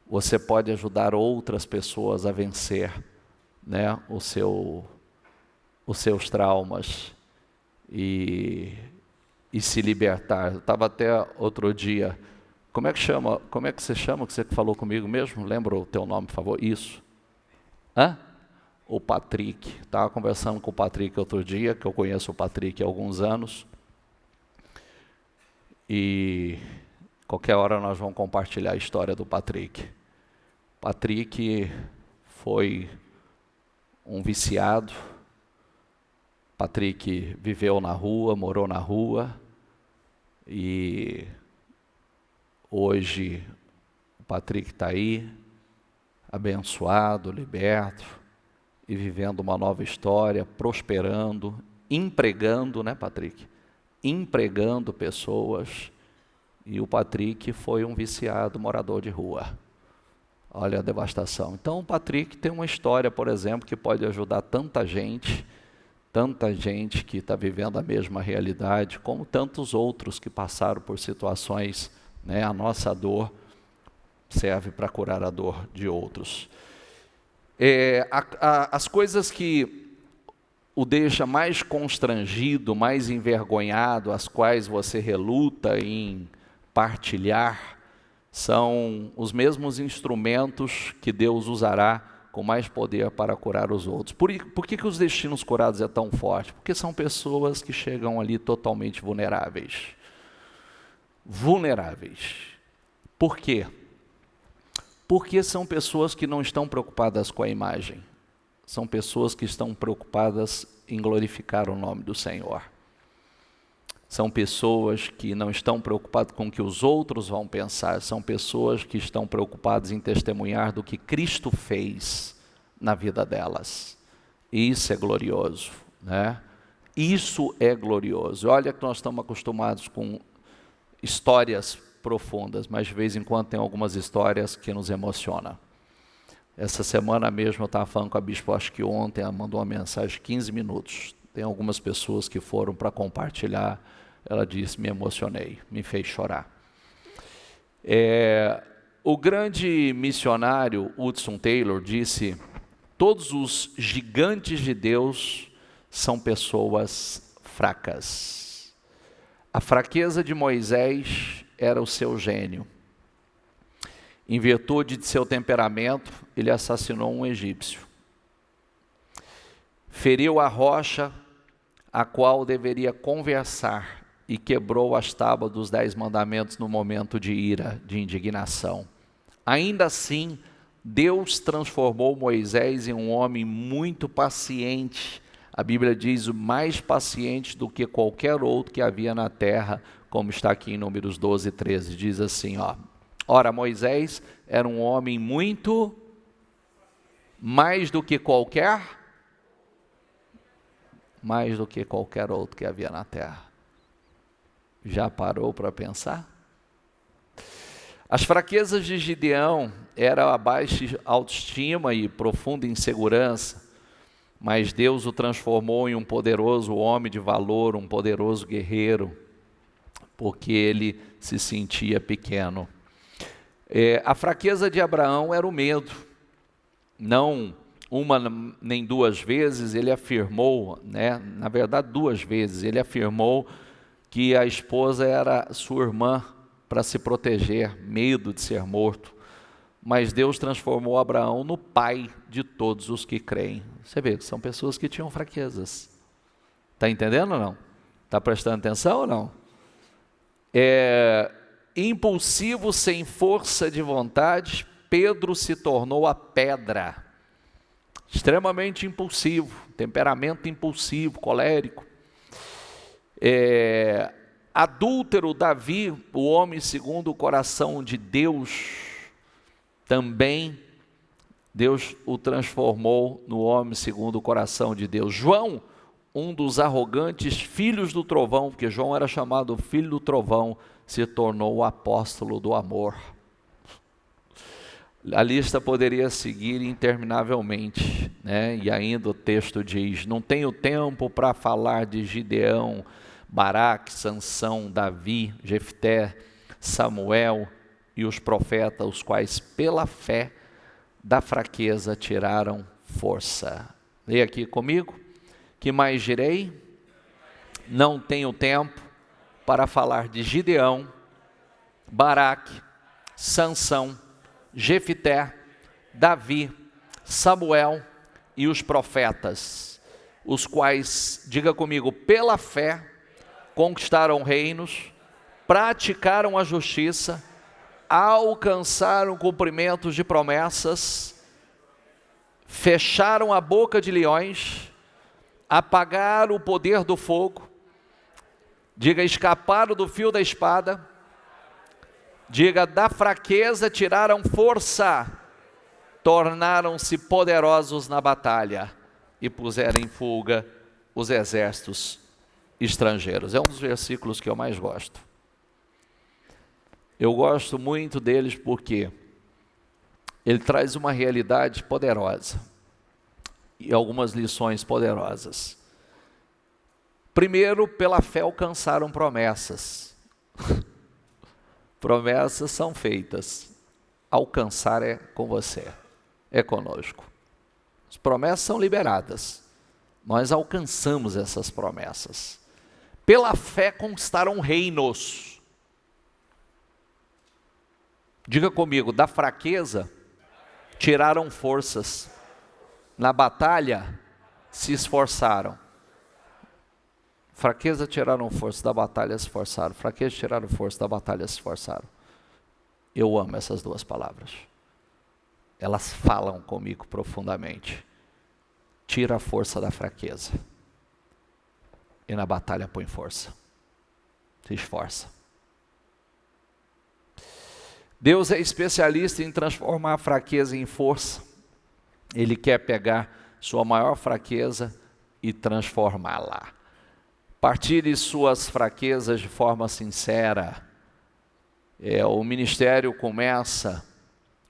você pode ajudar outras pessoas a vencer, né, os seus traumas e se libertar. Eu estava até outro dia, como é que você chama, que você falou comigo mesmo? Lembra o teu nome, por favor? Isso. Hã? O Patrick. Estava conversando com o Patrick outro dia, que eu conheço o Patrick há alguns anos. E qualquer hora nós vamos compartilhar a história do Patrick. Patrick foi um viciado. Patrick viveu na rua, morou na rua. E hoje o Patrick está aí, abençoado, liberto, e vivendo uma nova história, prosperando, empregando, né, Patrick? Empregando pessoas. E o Patrick foi um viciado, morador de rua. Olha a devastação. Então o Patrick tem uma história, por exemplo, que pode ajudar tanta gente que está vivendo a mesma realidade, como tantos outros que passaram por situações, né? A nossa dor serve para curar a dor de outros. As coisas que o deixa mais constrangido, mais envergonhado, as quais você reluta em partilhar, são os mesmos instrumentos que Deus usará com mais poder para curar os outros. Por que os destinos curados é tão forte? Porque são pessoas que chegam ali totalmente vulneráveis. Vulneráveis. Por quê? Porque são pessoas que não estão preocupadas com a imagem. São pessoas que estão preocupadas em glorificar o nome do Senhor. São pessoas que não estão preocupadas com o que os outros vão pensar. São pessoas que estão preocupadas em testemunhar do que Cristo fez na vida delas. Isso é glorioso, né? Isso é glorioso. Olha que nós estamos acostumados com histórias profundas, mas de vez em quando tem algumas histórias que nos emocionam. Essa semana mesmo eu estava falando com a bispo, acho que ontem, ela mandou uma mensagem de 15 minutos. Tem algumas pessoas que foram para compartilhar, ela disse, me emocionei, me fez chorar. O grande missionário Hudson Taylor disse, todos os gigantes de Deus são pessoas fracas. A fraqueza de Moisés era o seu gênio. Em virtude de seu temperamento, ele assassinou um egípcio. Feriu a rocha a qual deveria conversar e quebrou as tábuas dos 10 mandamentos no momento de ira, de indignação. Ainda assim, Deus transformou Moisés em um homem muito paciente. A Bíblia diz, mais paciente do que qualquer outro que havia na terra, como está aqui em Números 12, 13, diz assim, ó. Ora, Moisés era um homem muito mais do que qualquer outro que havia na terra. Já parou para pensar? As fraquezas de Gideão eram a baixa autoestima e profunda insegurança. mas Deus o transformou em um poderoso homem de valor, um poderoso guerreiro, porque ele se sentia pequeno. A fraqueza de Abraão era o medo. Não uma nem duas vezes ele afirmou, na verdade 2 vezes, ele afirmou que a esposa era sua irmã para se proteger, medo de ser morto. Mas Deus transformou Abraão no pai de todos os que creem. Você vê que são pessoas que tinham fraquezas. Está entendendo ou não? Está prestando atenção ou não? Impulsivo, sem força de vontade, Pedro se tornou a pedra. Extremamente impulsivo, temperamento impulsivo, colérico. Adúltero, Davi, o homem segundo o coração de Deus, também Deus o transformou no homem segundo o coração de Deus. João, um dos arrogantes filhos do trovão, porque João era chamado filho do trovão, se tornou o apóstolo do amor. A lista poderia seguir interminavelmente, E ainda o texto diz: não tenho tempo para falar de Gideão, Baraque, Sansão, Davi, Jefté, Samuel e os profetas, os quais pela fé da fraqueza tiraram força. Leia aqui comigo. Que mais direi? Não tenho tempo para falar de Gideão, Baraque, Sansão, Jefté, Davi, Samuel e os profetas, os quais, diga comigo, pela fé conquistaram reinos, praticaram a justiça, alcançaram cumprimentos de promessas, fecharam a boca de leões, apagaram o poder do fogo, diga, escaparam do fio da espada, diga, da fraqueza tiraram força, tornaram-se poderosos na batalha e puseram em fuga os exércitos estrangeiros. É um dos versículos que eu mais gosto. Eu gosto muito deles porque ele traz uma realidade poderosa e algumas lições poderosas. Primeiro, pela fé alcançaram promessas. Promessas são feitas, alcançar é com você, é conosco. As promessas são liberadas, nós alcançamos essas promessas. Pela fé conquistaram reinos. Diga comigo, da fraqueza tiraram forças, na batalha se esforçaram. Fraqueza tiraram força, da batalha se esforçaram. Fraqueza tiraram força, da batalha se esforçaram. Eu amo essas 2 palavras. Elas falam comigo profundamente. Tira a força da fraqueza. E na batalha põe força. Se esforça. Deus é especialista em transformar a fraqueza em força. Ele quer pegar sua maior fraqueza e transformá-la. Partilhe suas fraquezas de forma sincera. O ministério começa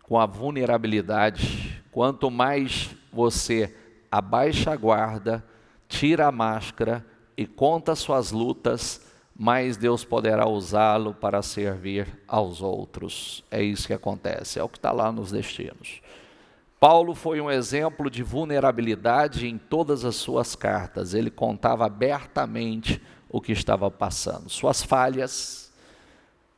com a vulnerabilidade. Quanto mais você abaixa a guarda, tira a máscara e conta suas lutas, mais Deus poderá usá-lo para servir aos outros. É isso que acontece, é o que está lá nos destinos. Paulo foi um exemplo de vulnerabilidade em todas as suas cartas. Ele contava abertamente o que estava passando, suas falhas,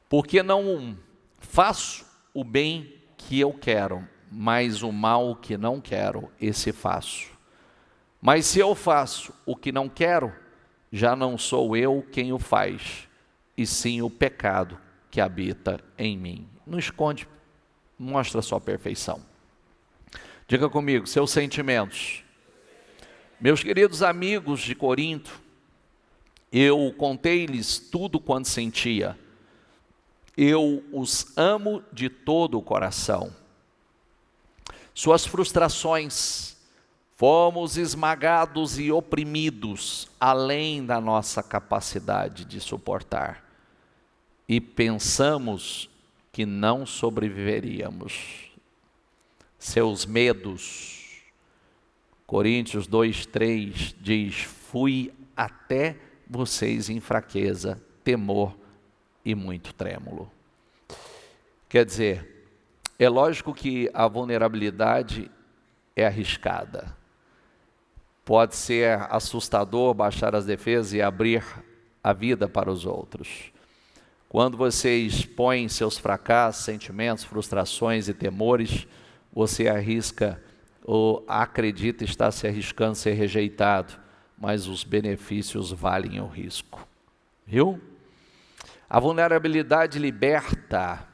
porque não faço o bem que eu quero, mas o mal que não quero, esse faço. Mas se eu faço o que não quero, já não sou eu quem o faz, e sim o pecado que habita em mim. Não esconde, mostra a sua perfeição. Diga comigo, seus sentimentos. Meus queridos amigos de Corinto, eu contei-lhes tudo quanto sentia. Eu os amo de todo o coração. Suas frustrações, fomos esmagados e oprimidos além da nossa capacidade de suportar. E pensamos que não sobreviveríamos. Seus medos, Coríntios 2:3 diz: fui até vocês em fraqueza, temor e muito trêmulo. Quer dizer, é lógico que a vulnerabilidade é arriscada. Pode ser assustador baixar as defesas e abrir a vida para os outros. Quando você expõe seus fracassos, sentimentos, frustrações e temores, você arrisca ou acredita estar se arriscando a ser rejeitado, mas os benefícios valem o risco. Viu? A vulnerabilidade liberta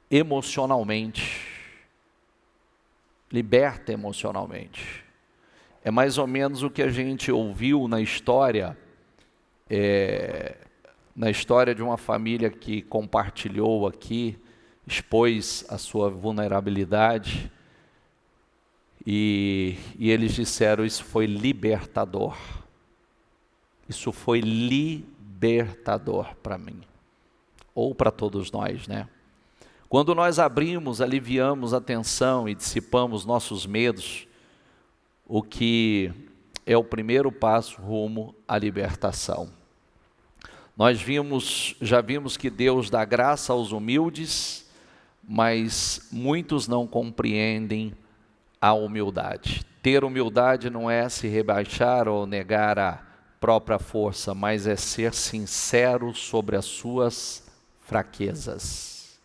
emocionalmente. Liberta emocionalmente. É mais ou menos o que a gente ouviu na história de uma família que compartilhou aqui, expôs a sua vulnerabilidade, e eles disseram: isso foi libertador. Isso foi libertador para mim, ou para todos nós, né? Quando nós abrimos, aliviamos a tensão e dissipamos nossos medos, o que é o primeiro passo rumo à libertação. Nós já vimos que Deus dá graça aos humildes, mas muitos não compreendem a humildade. Ter humildade não é se rebaixar ou negar a própria força, mas é ser sincero sobre as suas fraquezas.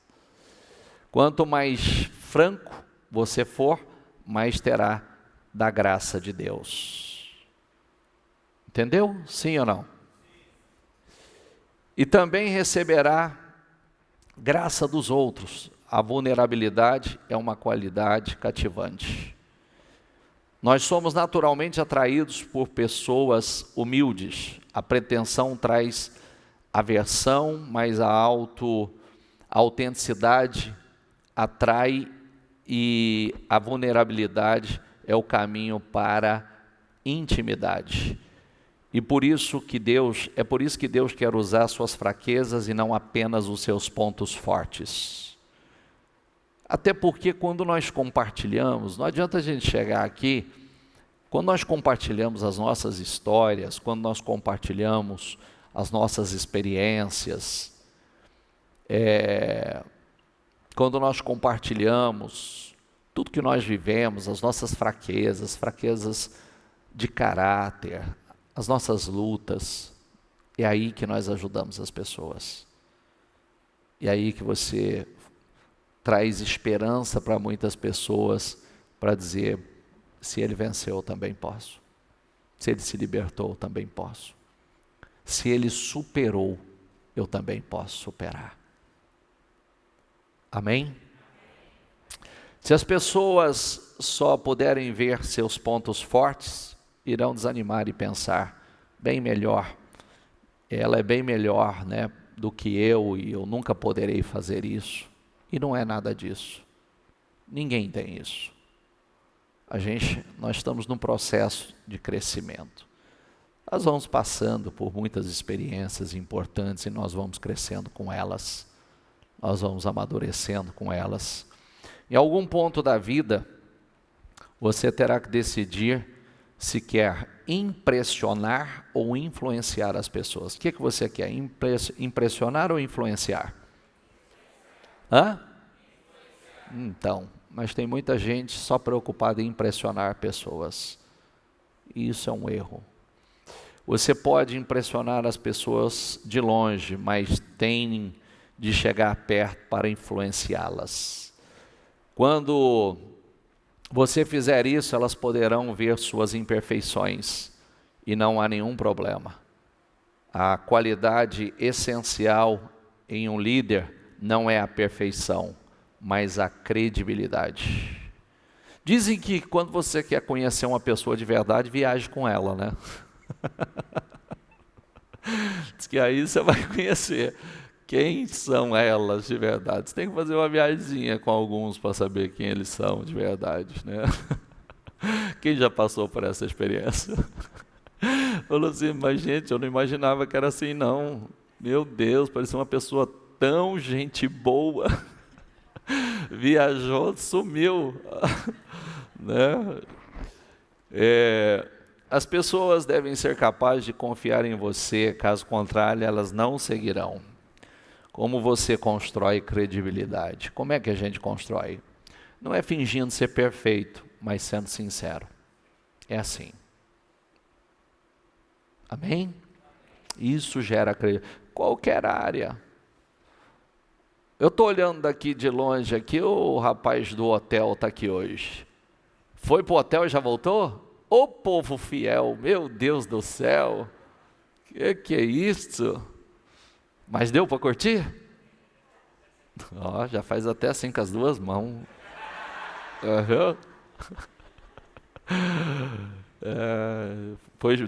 Quanto mais franco você for, mais terá da graça de Deus. Entendeu? Sim ou não? E também receberá graça dos outros. A vulnerabilidade é uma qualidade cativante. Nós somos naturalmente atraídos por pessoas humildes. A pretensão traz aversão, mas a autenticidade atrai, e a vulnerabilidade é o caminho para intimidade. E por isso que Deus quer usar suas fraquezas e não apenas os seus pontos fortes. Até porque quando nós compartilhamos, não adianta a gente chegar aqui, quando nós compartilhamos as nossas histórias, quando nós compartilhamos as nossas experiências, quando nós compartilhamos tudo que nós vivemos, as nossas fraquezas de caráter, as nossas lutas, é aí que nós ajudamos as pessoas. É aí que você traz esperança para muitas pessoas, para dizer: se ele venceu, eu também posso. Se ele se libertou, eu também posso. Se ele superou, eu também posso superar. Amém? Se as pessoas só puderem ver seus pontos fortes, irão desanimar e pensar: bem melhor, ela é bem melhor, né, do que eu, e eu nunca poderei fazer isso. E não é nada disso. Ninguém tem isso. Nós estamos num processo de crescimento. Nós vamos passando por muitas experiências importantes e nós vamos crescendo com elas. Nós vamos amadurecendo com elas. Em algum ponto da vida, você terá que decidir se quer impressionar ou influenciar as pessoas. O que você quer? Impressionar ou influenciar? Então, mas tem muita gente só preocupada em impressionar pessoas. Isso é um erro. Você pode impressionar as pessoas de longe, mas tem de chegar perto para influenciá-las. Quando você fizer isso, elas poderão ver suas imperfeições e não há nenhum problema. A qualidade essencial em um líder não é a perfeição, mas a credibilidade. Dizem que quando você quer conhecer uma pessoa de verdade, viaje com ela, né? Diz que aí você vai conhecer quem são elas de verdade. Você tem que fazer uma viagemzinha com alguns para saber quem eles são de verdade, né? Quem já passou por essa experiência? Falou assim: mas gente, eu não imaginava que era assim não. Meu Deus, parecia uma pessoa tão gente boa. Viajou, sumiu. Né? As pessoas devem ser capazes de confiar em você, caso contrário, elas não seguirão. Como você constrói credibilidade? Como é que a gente constrói? Não é fingindo ser perfeito, mas sendo sincero. É assim. Amém? Isso gera credibilidade. Qualquer área. Eu estou olhando daqui de longe, aqui o rapaz do hotel está aqui hoje. Foi para o hotel e já voltou? Ô povo fiel, meu Deus do céu, que é isso? Mas deu para curtir? Já faz até assim com as duas mãos. Uhum.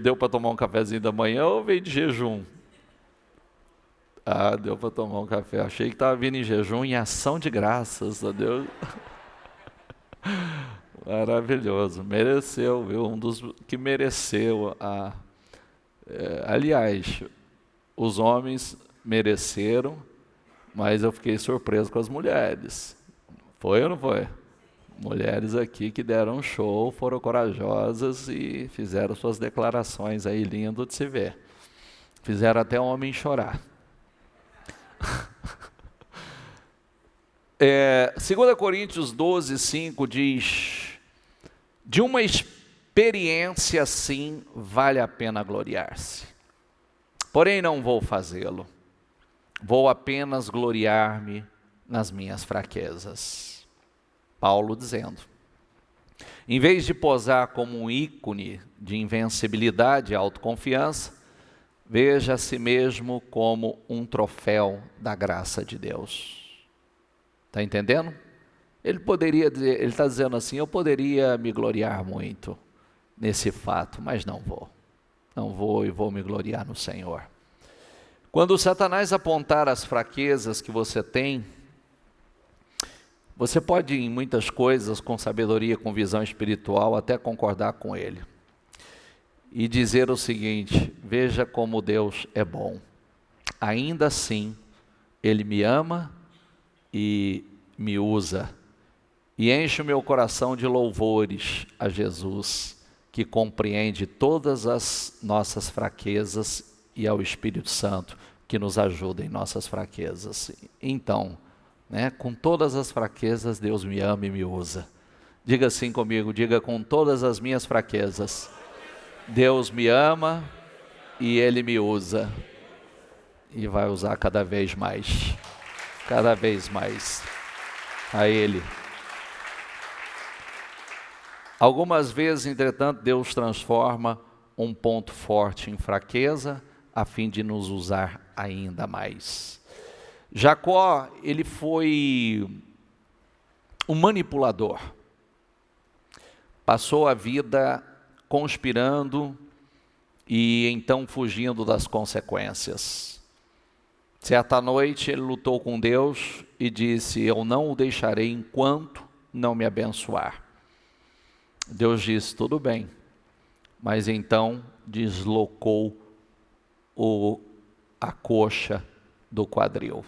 Deu para tomar um cafezinho da manhã ou veio de jejum? Deu para tomar um café. Achei que estava vindo em jejum, em ação de graças a Deus. Maravilhoso, mereceu, viu? Um dos que mereceu. Aliás, os homens mereceram, mas eu fiquei surpreso com as mulheres. Foi ou não foi? Mulheres aqui que deram um show, foram corajosas e fizeram suas declarações aí, lindo de se ver. Fizeram até o homem chorar. 2 Coríntios 12, 5 diz: de uma experiência assim vale a pena gloriar-se. Porém não vou fazê-lo. Vou apenas gloriar-me nas minhas fraquezas. Paulo dizendo. Em vez de posar como um ícone de invencibilidade e autoconfiança, veja a si mesmo como um troféu da graça de Deus. Está entendendo? Ele está dizendo assim, eu poderia me gloriar muito nesse fato, mas não vou. Não vou e vou me gloriar no Senhor. Quando Satanás apontar as fraquezas que você tem, você pode em muitas coisas, com sabedoria, com visão espiritual, até concordar com ele. E dizer o seguinte, veja como Deus é bom. Ainda assim, Ele me ama e me usa. E enche o meu coração de louvores a Jesus, que compreende todas as nossas fraquezas, e ao Espírito Santo, que nos ajuda em nossas fraquezas. Então, com todas as fraquezas, Deus me ama e me usa. Diga assim comigo, diga: com todas as minhas fraquezas, Deus me ama e Ele me usa. E vai usar cada vez mais a Ele. Algumas vezes, entretanto, Deus transforma um ponto forte em fraqueza, a fim de nos usar ainda mais. Jacó, ele foi um manipulador. Passou a vida conspirando e então fugindo das consequências. Certa noite ele lutou com Deus e disse: eu não o deixarei enquanto não me abençoar. Deus disse: tudo bem, mas então deslocou a coxa do quadril.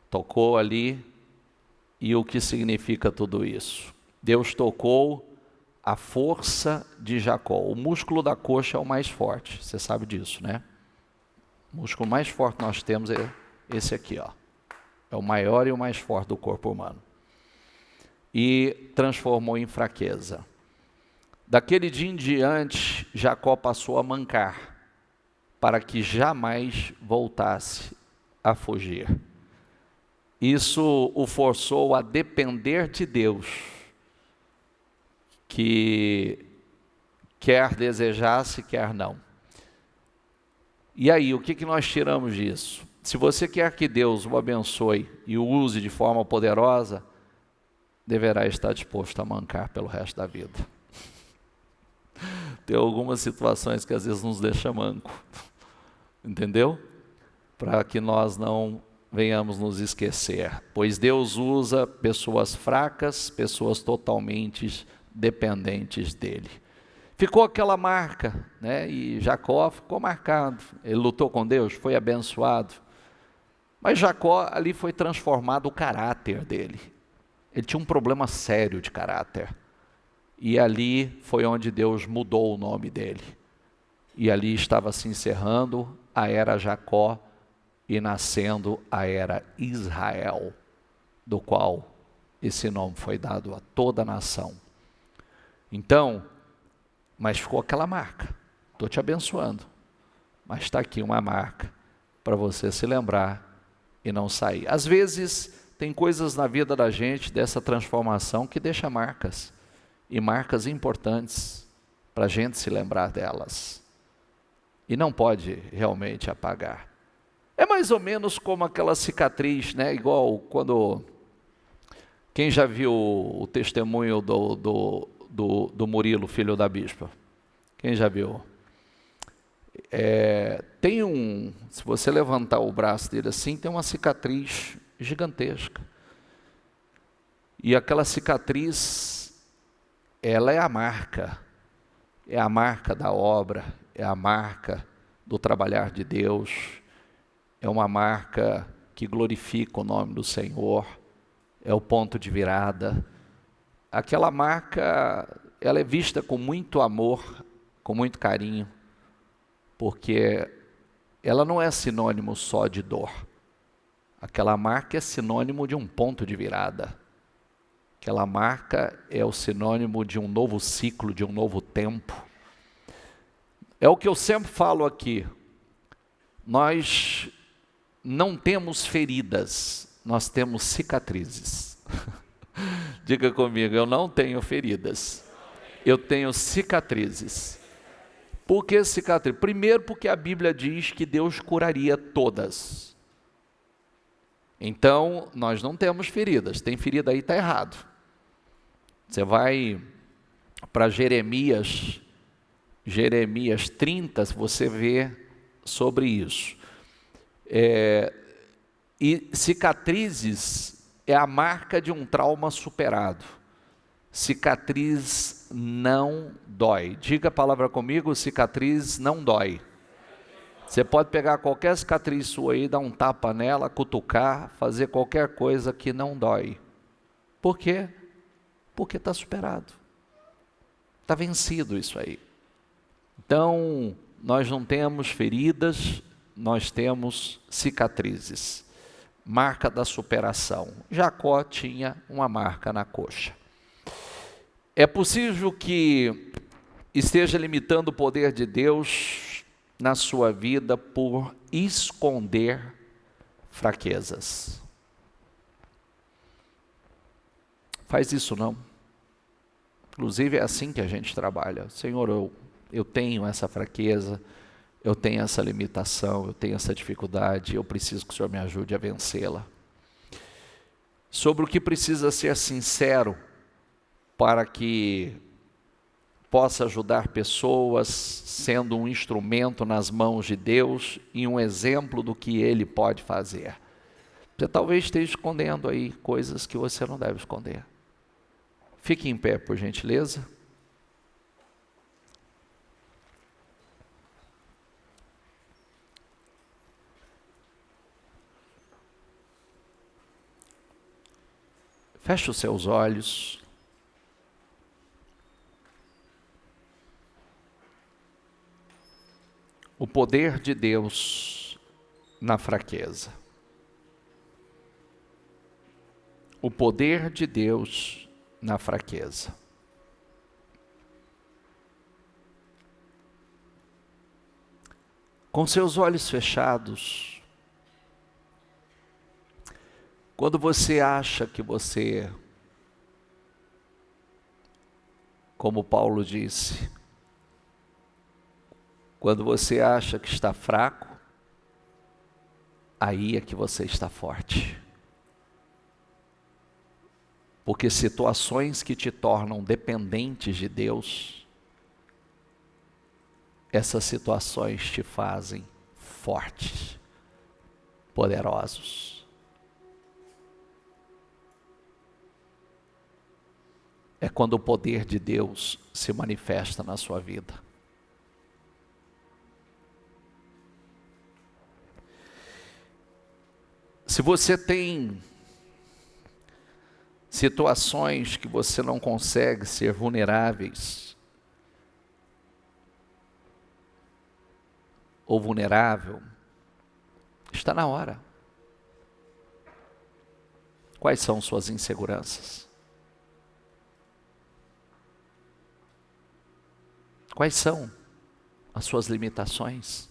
Tocou ali, e o que significa tudo isso? Deus tocou a força de Jacó. O músculo da coxa é o mais forte, você sabe disso, né? O músculo mais forte que nós temos é esse aqui, ó. É o maior e o mais forte do corpo humano. E transformou em fraqueza. Daquele dia em diante, Jacó passou a mancar, para que jamais voltasse a fugir. Isso o forçou a depender de Deus, que quer desejasse, quer não. E aí, o que nós tiramos disso? Se você quer que Deus o abençoe e o use de forma poderosa, deverá estar disposto a mancar pelo resto da vida. Tem algumas situações que às vezes nos deixam manco, entendeu? Para que nós não venhamos nos esquecer, pois Deus usa pessoas fracas, pessoas totalmente dependentes dele. Ficou aquela marca, e Jacó ficou marcado. Ele lutou com Deus, foi abençoado. Mas Jacó, ali foi transformado o caráter dele. Ele tinha um problema sério de caráter. E ali foi onde Deus mudou o nome dele. E ali estava se encerrando a era Jacó e nascendo a era Israel, do qual esse nome foi dado a toda a nação. Então, mas ficou aquela marca. Estou te abençoando. Mas está aqui uma marca para você se lembrar e não sair. Às vezes, tem coisas na vida da gente, dessa transformação, que deixa marcas. E marcas importantes para a gente se lembrar delas. E não pode realmente apagar. É mais ou menos como aquela cicatriz, né? Igual quando... Quem já viu o testemunho do Murilo, filho da bispa? Quem já viu? Se você levantar o braço dele assim, tem uma cicatriz gigantesca. E aquela cicatriz, ela é a marca da obra, é a marca do trabalhar de Deus, é uma marca que glorifica o nome do Senhor, é o ponto de virada. Aquela marca, ela é vista com muito amor, com muito carinho, porque ela não é sinônimo só de dor. Aquela marca é sinônimo de um ponto de virada. Aquela marca é o sinônimo de um novo ciclo, de um novo tempo. É o que eu sempre falo aqui. Nós não temos feridas, nós temos cicatrizes. Diga comigo, eu não tenho feridas, eu tenho cicatrizes. Por que cicatriz? Primeiro, porque a Bíblia diz que Deus curaria todas. Então, nós não temos feridas. Tem ferida aí, está errado. Você vai para Jeremias 30, você vê sobre isso. E cicatrizes é a marca de um trauma superado. Cicatriz não dói. Diga a palavra comigo, cicatriz não dói. Você pode pegar qualquer cicatriz sua aí, dar um tapa nela, cutucar, fazer qualquer coisa que não dói. Por quê? Porque está superado. Está vencido isso aí. Então, nós não temos feridas, nós temos cicatrizes. Marca da superação. Jacó tinha uma marca na coxa. É possível que esteja limitando o poder de Deus na sua vida por esconder fraquezas. Faz isso não. Inclusive é assim que a gente trabalha. Senhor, eu tenho essa fraqueza, eu tenho essa limitação, eu tenho essa dificuldade, eu preciso que o Senhor me ajude a vencê-la. Sobre o que precisa ser sincero, para que possa ajudar pessoas, sendo um instrumento nas mãos de Deus e um exemplo do que Ele pode fazer. Você talvez esteja escondendo aí coisas que você não deve esconder. Fique em pé, por gentileza. Feche os seus olhos. O poder de Deus na fraqueza. O poder de Deus na fraqueza. Com seus olhos fechados, quando você acha que você, como Paulo disse, quando você acha que está fraco, aí é que você está forte. Porque situações que te tornam dependentes de Deus, essas situações te fazem fortes, poderosos. É quando o poder de Deus se manifesta na sua vida. Se situações que você não consegue ser vulneráveis ou vulnerável, está na hora. Quais são suas inseguranças? Quais são as suas limitações?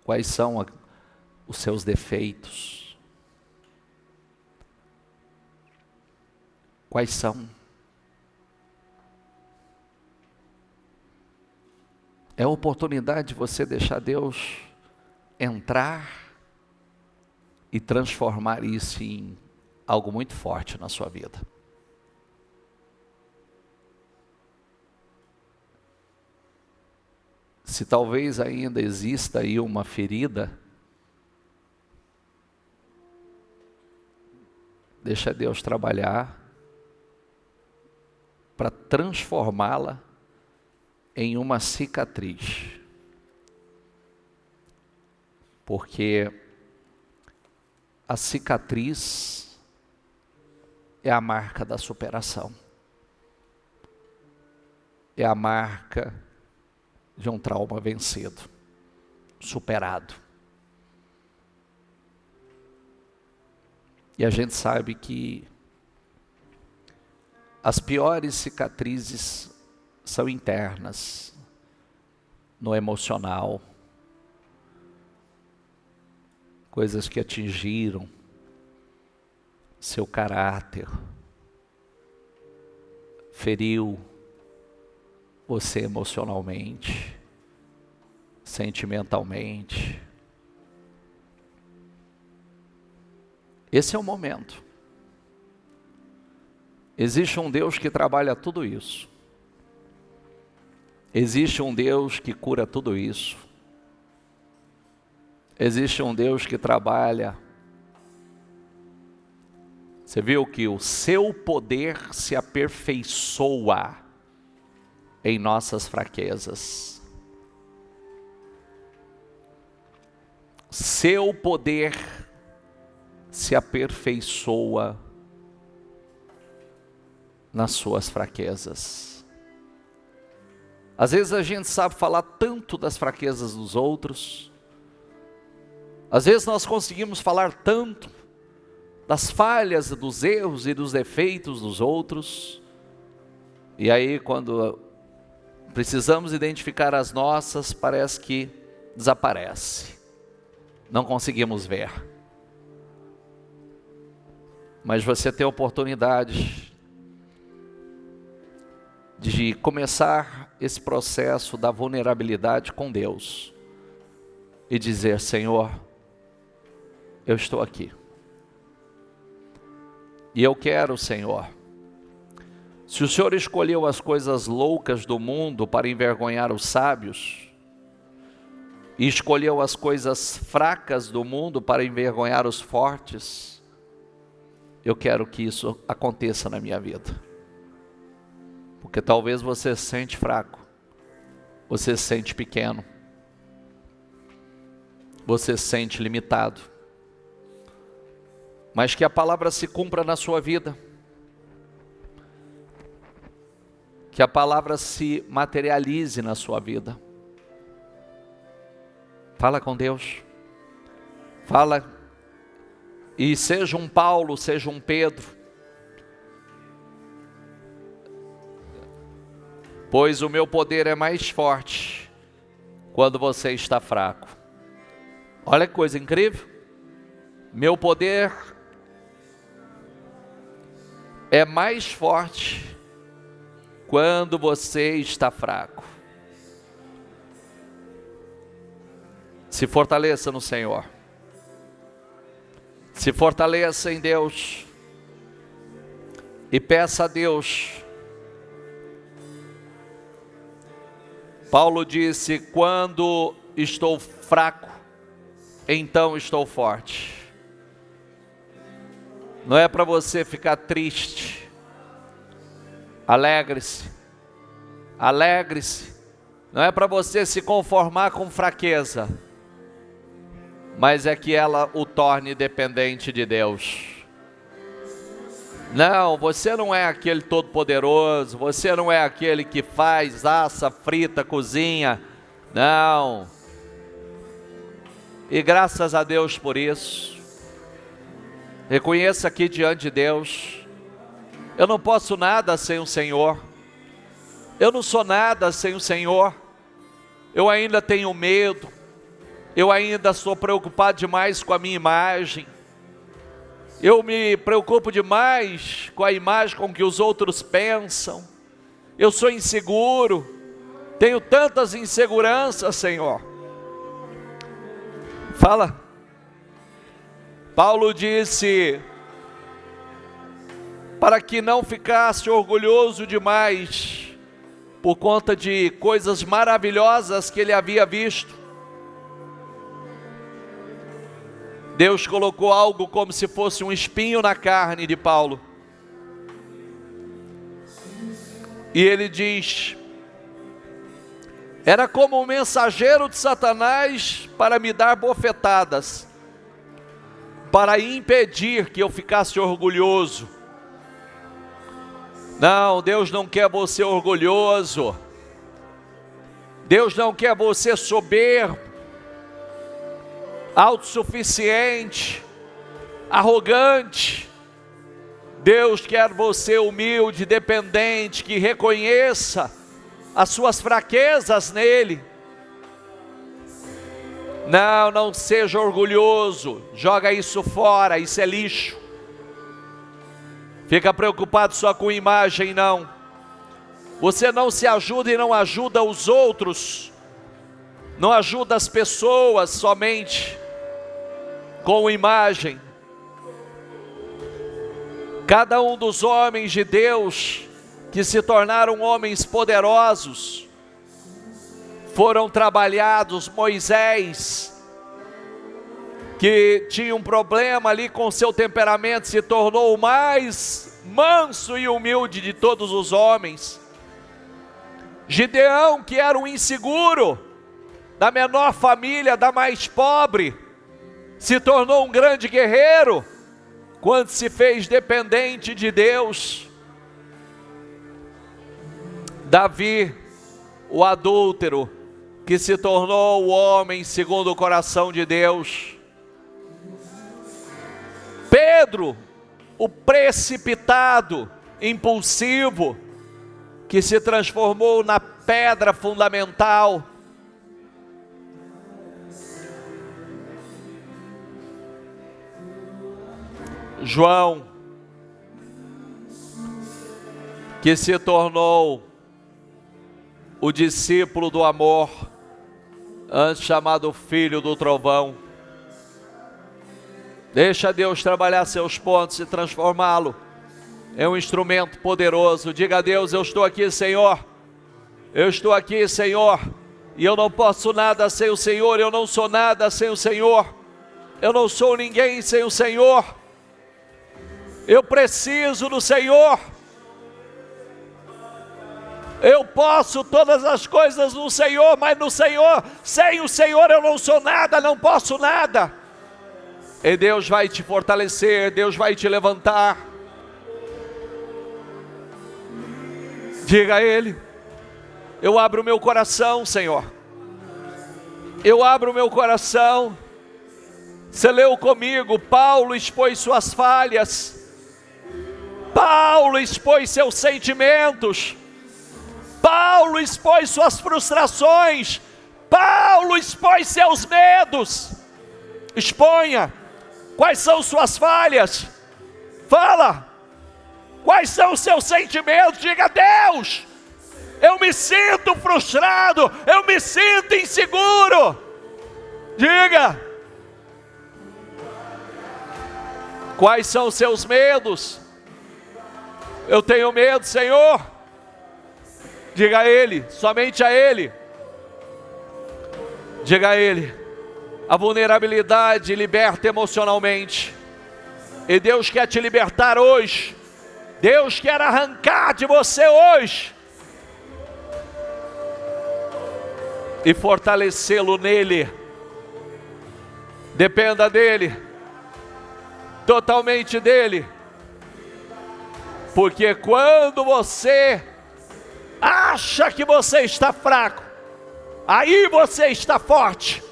Quais são os seus defeitos? Quais são? É a oportunidade de você deixar Deus entrar e transformar isso em algo muito forte na sua vida. Se talvez ainda exista aí uma ferida, deixa Deus trabalhar para transformá-la em uma cicatriz. Porque a cicatriz é a marca da superação. É a marca de um trauma vencido, superado. E a gente sabe que as piores cicatrizes são internas, no emocional, coisas que atingiram seu caráter, feriu você emocionalmente, sentimentalmente. Esse é o momento. Existe um Deus que trabalha tudo isso. Existe um Deus que cura tudo isso. Existe um Deus que trabalha. Você viu que o seu poder se aperfeiçoa em nossas fraquezas. Seu poder se aperfeiçoa nas suas fraquezas. Às vezes a gente sabe falar tanto das fraquezas dos outros. Às vezes nós conseguimos falar tanto das falhas, dos erros e dos defeitos dos outros. E aí quando precisamos identificar as nossas, parece que desaparece. Não conseguimos ver. Mas você tem a oportunidade de começar esse processo da vulnerabilidade com Deus. E dizer: Senhor, eu estou aqui. E eu quero, Senhor, se o Senhor escolheu as coisas loucas do mundo para envergonhar os sábios, e escolheu as coisas fracas do mundo para envergonhar os fortes, eu quero que isso aconteça na minha vida. Porque talvez você se sente fraco, você se sente pequeno, você se sente limitado, mas que a palavra se cumpra na sua vida, que a palavra se materialize na sua vida. Fala com Deus, fala, e seja um Paulo, seja um Pedro, pois o meu poder é mais forte quando você está fraco. Olha que coisa incrível, meu poder é mais forte quando você está fraco. Se fortaleça no Senhor. Se fortaleça em Deus. E peça a Deus. Paulo disse: quando estou fraco, então estou forte. Não é para você ficar triste. Alegre-se. Alegre-se. Não é para você se conformar com fraqueza. mas é que ela o torne dependente de Deus. Não, você não é aquele todo-poderoso, você não é aquele que faz, assa, frita, cozinha. Não. E graças a Deus por isso. Reconheça aqui diante de Deus: eu não posso nada sem o Senhor. Eu não sou nada sem o Senhor. Eu ainda tenho medo. Eu ainda estou preocupado demais com a minha imagem. Eu me preocupo demais com a imagem com que os outros pensam. Eu sou inseguro. Tenho tantas inseguranças, Senhor. Fala. Paulo disse: para que não ficasse orgulhoso demais, por conta de coisas maravilhosas que ele havia visto. Deus colocou algo como se fosse um espinho na carne de Paulo. E ele diz: era como um mensageiro de Satanás para me dar bofetadas, para impedir que eu ficasse orgulhoso. Não, Deus não quer você orgulhoso. Deus não quer você soberbo, autossuficiente, arrogante. Deus quer você humilde, dependente, que reconheça as suas fraquezas nele. Não seja orgulhoso, joga isso fora, isso é lixo. Fica preocupado só com imagem, não. Você não se ajuda e não ajuda os outros, não ajuda as pessoas somente com imagem. Cada um dos homens de Deus que se tornaram homens poderosos foram trabalhados. Moisés, que tinha um problema ali com seu temperamento, se tornou o mais manso e humilde de todos os homens. Gideão, que era um inseguro, da menor família, da mais pobre, se tornou um grande guerreiro, quando se fez dependente de Deus. Davi, o adúltero, que se tornou o homem segundo o coração de Deus. Pedro, o precipitado, impulsivo, que se transformou na pedra fundamental. João, que se tornou o discípulo do amor, antes chamado filho do trovão. Deixa Deus trabalhar seus pontos e transformá-lo em um instrumento poderoso. Diga a Deus: eu estou aqui, Senhor. Eu estou aqui, Senhor. E eu não posso nada sem o Senhor. Eu não sou nada sem o Senhor. Eu não sou ninguém sem o Senhor. Eu preciso do Senhor. Eu posso todas as coisas no Senhor, mas no Senhor, sem o Senhor eu não sou nada, não posso nada. E Deus vai te fortalecer, Deus vai te levantar. Diga a Ele: eu abro o meu coração, Senhor. Eu abro o meu coração. Você leu comigo, Paulo expôs suas falhas. Paulo expôs seus sentimentos. Paulo expôs suas frustrações. Paulo expôs seus medos. Exponha. Quais são suas falhas? Fala. Quais são os seus sentimentos? Diga: Deus, eu me sinto frustrado, eu me sinto inseguro. Diga. Quais são os seus medos? Eu tenho medo, Senhor. Diga a Ele, somente a Ele. Diga a Ele: a vulnerabilidade liberta emocionalmente. E Deus quer te libertar hoje. Deus quer arrancar de você hoje e fortalecê-lo nele. Dependa dele, totalmente dele. Porque quando você acha que você está fraco, aí você está forte,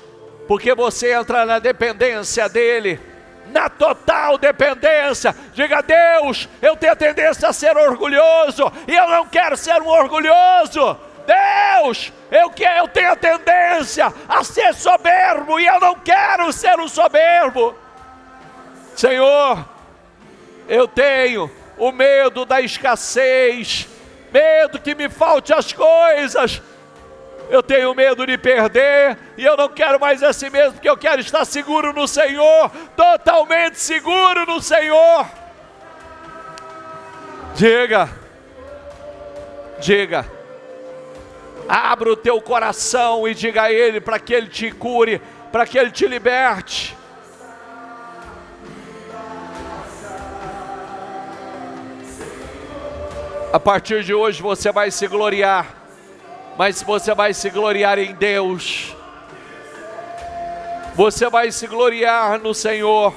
porque você entra na dependência dele, na total dependência. Diga: Deus, eu tenho a tendência a ser orgulhoso, e eu não quero ser um orgulhoso. Deus, eu tenho a tendência a ser soberbo, e eu não quero ser um soberbo. Senhor, eu tenho o medo da escassez, medo que me falte as coisas. Eu tenho medo de perder, e eu não quero mais assim mesmo, porque eu quero estar seguro no Senhor, totalmente seguro no Senhor. Diga, abra o teu coração e diga a Ele, para que Ele te cure, para que Ele te liberte. A partir de hoje você vai se gloriar, mas você vai se gloriar em Deus. Você vai se gloriar no Senhor.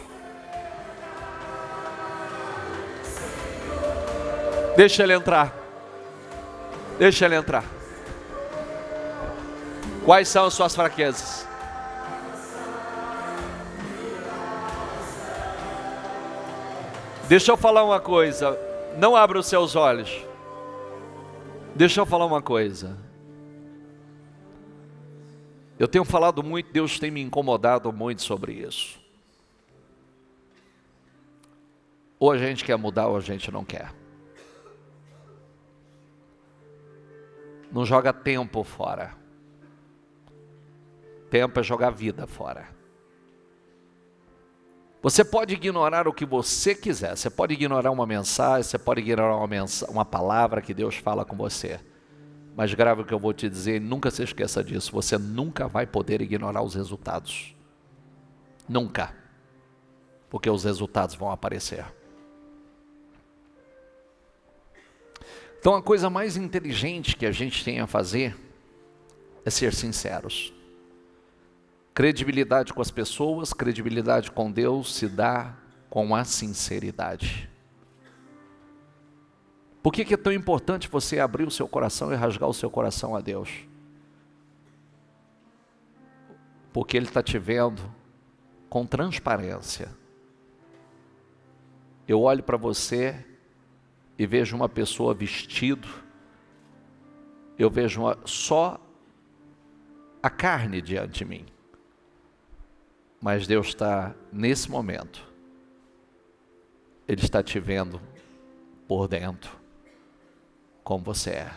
Deixa Ele entrar. Deixa Ele entrar. Quais são as suas fraquezas? Deixa eu falar uma coisa. Não abra os seus olhos. Deixa eu falar uma coisa. Eu tenho falado muito, Deus tem me incomodado muito sobre isso. Ou a gente quer mudar ou a gente não quer. Não joga tempo fora. Tempo é jogar vida fora. Você pode ignorar o que você quiser. Você pode ignorar uma mensagem, você pode ignorar uma palavra que Deus fala com você. Mas grave o que eu vou te dizer, nunca se esqueça disso. Você nunca vai poder ignorar os resultados. Nunca. Porque os resultados vão aparecer. Então a coisa mais inteligente que a gente tem a fazer é ser sinceros. Credibilidade com as pessoas, credibilidade com Deus se dá com a sinceridade. Por que é tão importante você abrir o seu coração e rasgar o seu coração a Deus? Porque Ele está te vendo com transparência. Eu olho para você e vejo uma pessoa vestido, eu vejo só a carne diante de mim. Mas Deus está, nesse momento, Ele está te vendo por dentro, como você é.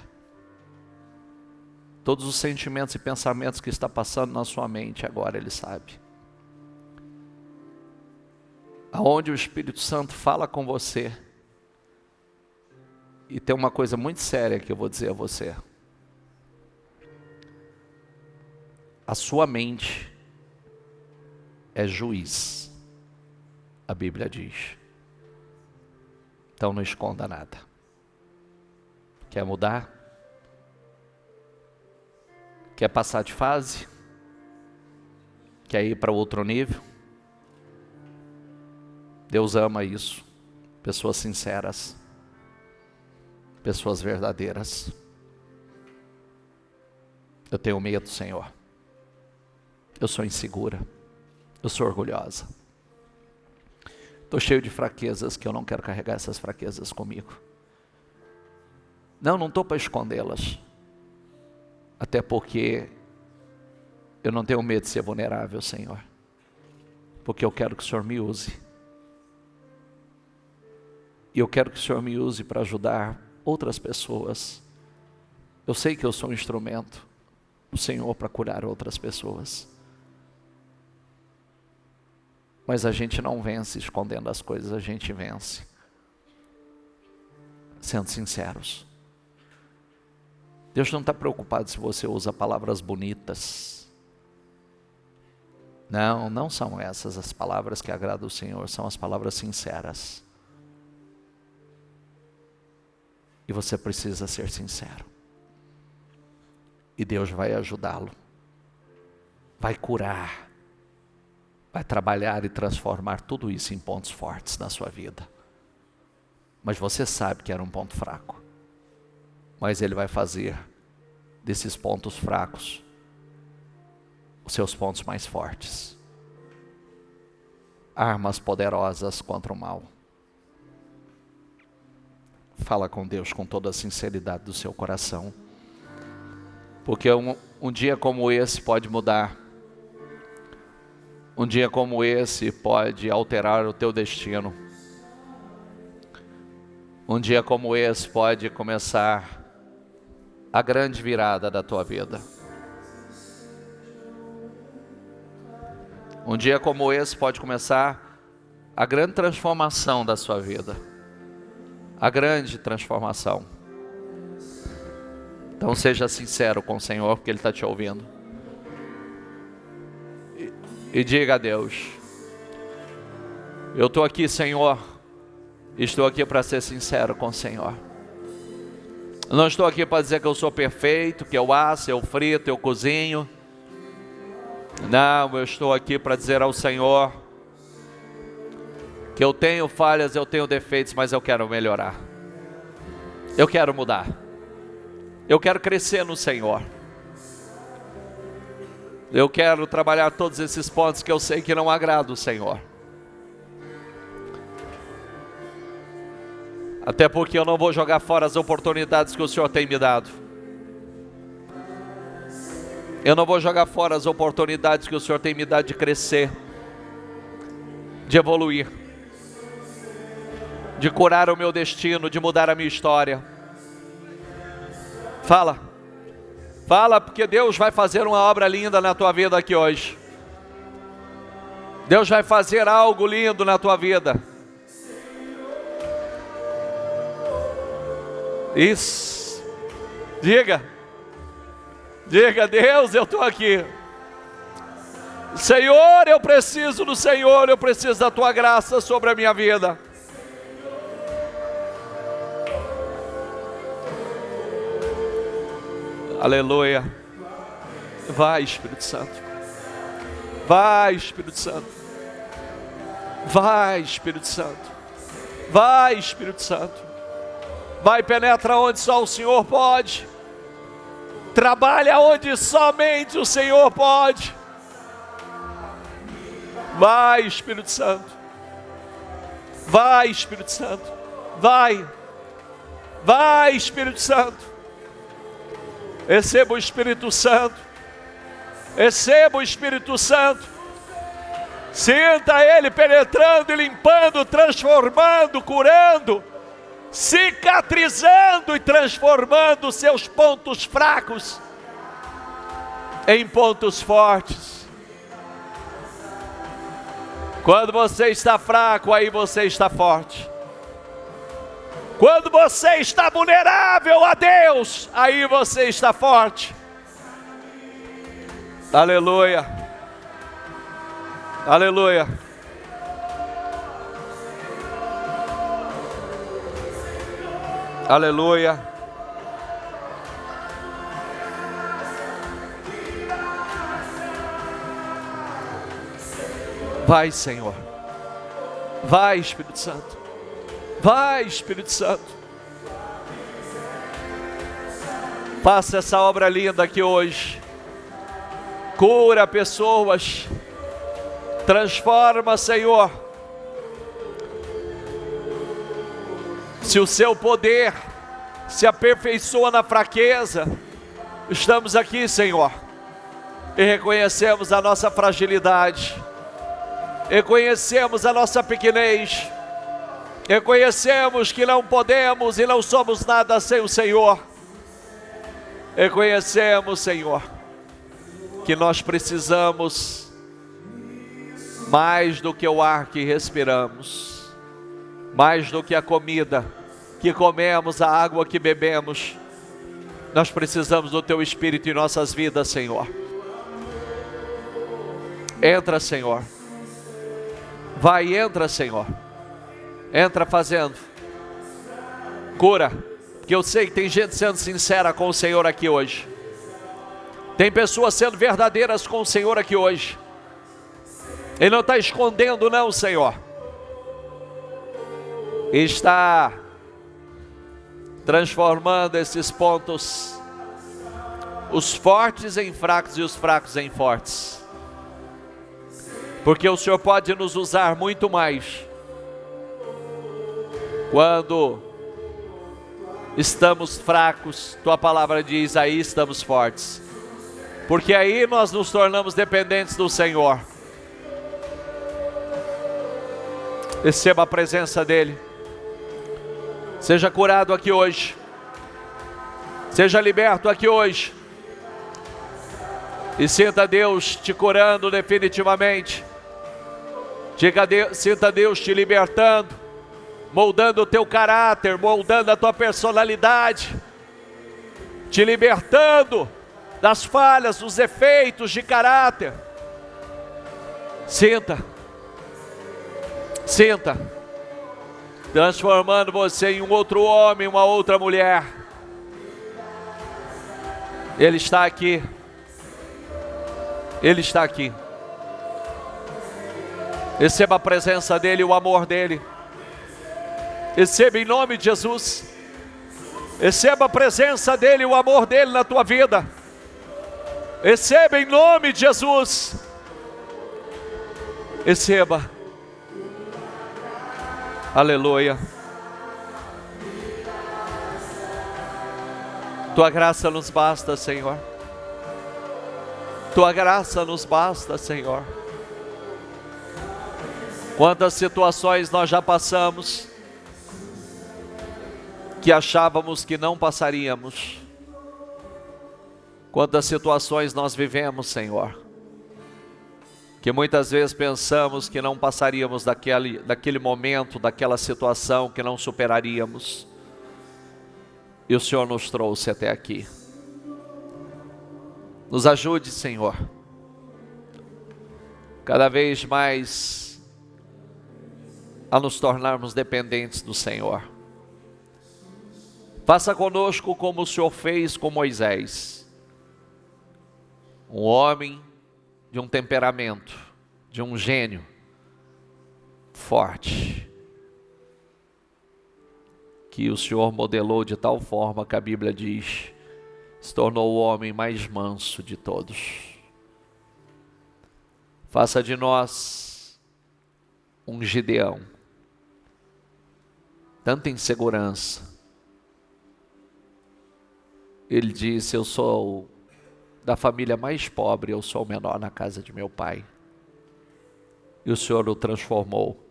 Todos os sentimentos e pensamentos que está passando na sua mente agora, Ele sabe. Aonde o Espírito Santo fala com você, e tem uma coisa muito séria que eu vou dizer a você. A sua mente é juiz, a Bíblia diz. Então não esconda nada. Quer mudar? Quer passar de fase? Quer ir para outro nível? Deus ama isso. Pessoas sinceras. Pessoas verdadeiras. Eu tenho medo, Senhor. Eu sou insegura. Eu sou orgulhosa. Estou cheio de fraquezas que eu não quero carregar essas fraquezas comigo. Não estou para escondê-las. Até porque eu não tenho medo de ser vulnerável, Senhor. Porque eu quero que o Senhor me use. E eu quero que o Senhor me use para ajudar outras pessoas. Eu sei que eu sou um instrumento do Senhor para curar outras pessoas. Mas a gente não vence escondendo as coisas, a gente vence sendo sinceros. Deus não está preocupado se você usa palavras bonitas. Não são essas as palavras que agradam o Senhor, são as palavras sinceras. E você precisa ser sincero. E Deus vai ajudá-lo. Vai curar. vai trabalhar e transformar tudo isso em pontos fortes na sua vida. Mas você sabe que era um ponto fraco. Mas Ele vai fazer desses pontos fracos os seus pontos mais fortes. Armas poderosas contra o mal. Fala com Deus com toda a sinceridade do seu coração. Porque um dia como esse pode mudar. Um dia como esse pode alterar o teu destino. Um dia como esse pode começar a grande virada da tua vida. Um dia como esse pode começar a grande transformação da sua vida. A grande transformação. Então seja sincero com o Senhor, porque Ele está te ouvindo. E diga a Deus: eu estou aqui, Senhor, estou aqui para ser sincero com o Senhor. Eu não estou aqui para dizer que eu sou perfeito, que eu asso, eu frito, eu cozinho. Não, eu estou aqui para dizer ao Senhor que eu tenho falhas, eu tenho defeitos, mas eu quero melhorar. Eu quero mudar. Eu quero crescer no Senhor. Eu quero trabalhar todos esses pontos que eu sei que não agradam o Senhor. Até porque eu não vou jogar fora as oportunidades que o Senhor tem me dado. Eu não vou jogar fora as oportunidades que o Senhor tem me dado de crescer, de evoluir, de curar o meu destino, de mudar a minha história. Fala. Fala, porque Deus vai fazer uma obra linda na tua vida aqui hoje. Deus vai fazer algo lindo na tua vida. Isso. Diga. Diga: Deus, eu estou aqui. Senhor, eu preciso do Senhor, eu preciso da tua graça sobre a minha vida. Aleluia. Vai, Espírito Santo. Vai, Espírito Santo. Vai, Espírito Santo. Vai, Espírito Santo. Vai, penetra onde só o Senhor pode. Trabalha onde somente o Senhor pode. Vai, Espírito Santo. Vai, Espírito Santo. Vai. Vai, Espírito Santo. Receba o Espírito Santo. Receba o Espírito Santo. Sinta Ele penetrando e limpando, transformando, curando, cicatrizando e transformando seus pontos fracos em pontos fortes. Quando você está fraco, aí você está forte. Quando você está vulnerável a Deus, aí você está forte. Aleluia. Aleluia. Aleluia. Vai, Senhor. Vai, Espírito Santo. Vai, Espírito Santo. Faça essa obra linda aqui hoje. Cura pessoas. Transforma, Senhor. Se o seu poder se aperfeiçoa na fraqueza, estamos aqui, Senhor, e reconhecemos a nossa fragilidade, reconhecemos a nossa pequenez, reconhecemos que não podemos e não somos nada sem o Senhor. Reconhecemos, Senhor, que nós precisamos mais do que o ar que respiramos, mais do que a comida que comemos, a água que bebemos. Nós precisamos do Teu Espírito em nossas vidas, Senhor. Entra, Senhor. Vai, entra, Senhor. Entra fazendo. Cura. Porque eu sei que tem gente sendo sincera com o Senhor aqui hoje. Tem pessoas sendo verdadeiras com o Senhor aqui hoje. Ele não está escondendo não, Senhor. Ele está transformando esses pontos, os fortes em fracos e os fracos em fortes. Porque o Senhor pode nos usar muito mais quando estamos fracos. Tua palavra diz, aí estamos fortes. Porque aí nós nos tornamos dependentes do Senhor. Receba a presença dEle. Seja curado aqui hoje. Seja liberto aqui hoje. E sinta Deus te curando definitivamente. Sinta Deus te libertando, moldando o teu caráter, moldando a tua personalidade, te libertando das falhas, dos efeitos de caráter. Sinta, transformando você em um outro homem, uma outra mulher. Ele está aqui. Ele está aqui. Receba a presença dEle, o amor dEle. Receba em nome de Jesus. Receba a presença dEle, o amor dEle na tua vida. Receba em nome de Jesus. Receba. Aleluia. Tua graça nos basta, Senhor. Tua graça nos basta, Senhor. Quantas situações nós já passamos que achávamos que não passaríamos. Quantas situações nós vivemos, Senhor, que muitas vezes pensamos que não passaríamos daquele momento, daquela situação, que não superaríamos. E o Senhor nos trouxe até aqui. Nos ajude, Senhor, cada vez mais a nos tornarmos dependentes do Senhor. Faça conosco como o Senhor fez com Moisés, um homem de um temperamento, de um gênio forte, que o Senhor modelou de tal forma que a Bíblia diz, se tornou o homem mais manso de todos. Faça de nós um Gideão, tanta insegurança. Ele disse, eu sou da família mais pobre, eu sou o menor na casa de meu pai. E o Senhor o transformou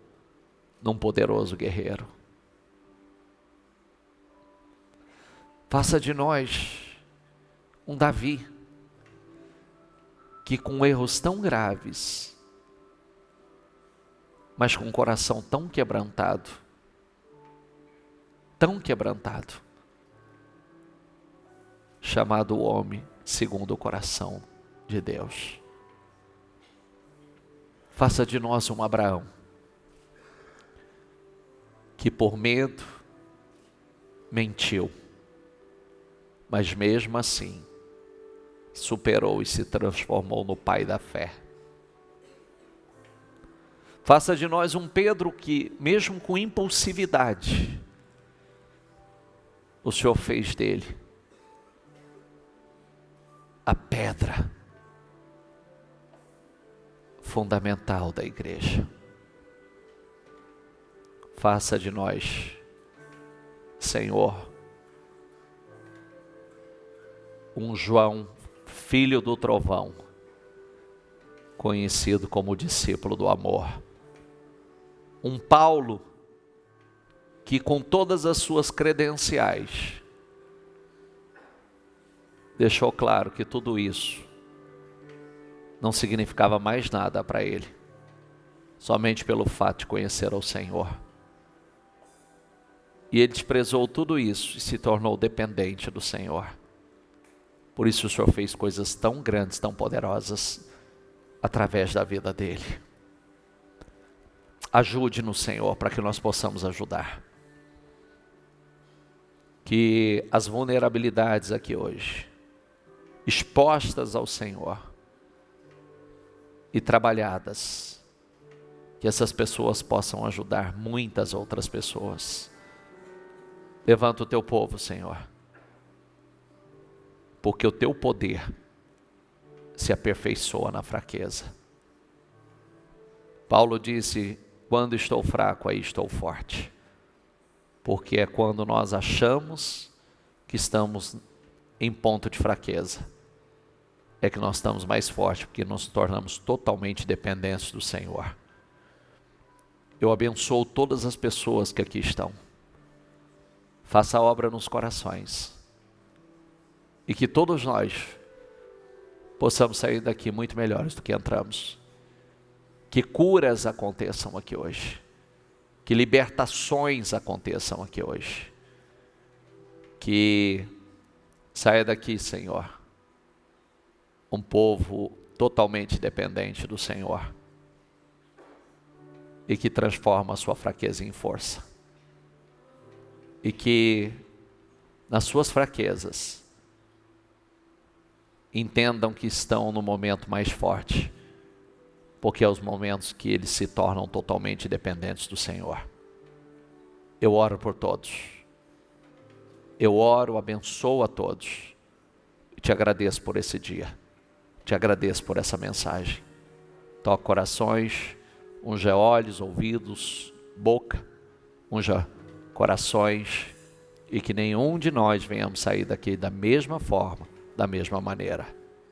num poderoso guerreiro. Faça de nós um Davi, que com erros tão graves, mas com um coração tão quebrantado, chamado homem segundo o coração de Deus. Faça de nós um Abraão, que por medo mentiu, mas mesmo assim superou e se transformou no pai da fé. Faça de nós um Pedro que, mesmo com impulsividade, o Senhor fez dele a pedra fundamental da igreja. Faça de nós, Senhor, um João, filho do trovão, conhecido como discípulo do amor. Um Paulo, que com todas as suas credenciais, deixou claro que tudo isso não significava mais nada para ele, somente pelo fato de conhecer ao Senhor. E ele desprezou tudo isso e se tornou dependente do Senhor. Por isso o Senhor fez coisas tão grandes, tão poderosas, através da vida dele. Ajude-nos, Senhor, para que nós possamos ajudar. Que as vulnerabilidades aqui hoje, expostas ao Senhor e trabalhadas, que essas pessoas possam ajudar muitas outras pessoas. Levanta o teu povo, Senhor, porque o teu poder se aperfeiçoa na fraqueza. Paulo disse: quando estou fraco, aí estou forte. Porque é quando nós achamos que estamos em ponto de fraqueza, é que nós estamos mais fortes, porque nos tornamos totalmente dependentes do Senhor. Eu abençoo todas as pessoas que aqui estão. Faça a obra nos corações. E que todos nós possamos sair daqui muito melhores do que entramos. Que curas aconteçam aqui hoje. Que libertações aconteçam aqui hoje. Que saia daqui, Senhor, um povo totalmente dependente do Senhor. E que transforma a sua fraqueza em força. E que nas suas fraquezas entendam que estão no momento mais forte, porque é os momentos que eles se tornam totalmente dependentes do Senhor. Eu oro por todos. Eu oro, abençoo a todos. E te agradeço por esse dia. Te agradeço por essa mensagem. Toca corações, unja olhos, ouvidos, boca, unja corações, e que nenhum de nós venhamos sair daqui da mesma forma, da mesma maneira.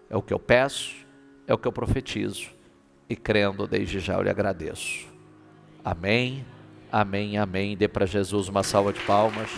É o que eu peço, é o que eu profetizo, e crendo desde já eu lhe agradeço. Amém, amém, amém. Dê para Jesus uma salva de palmas.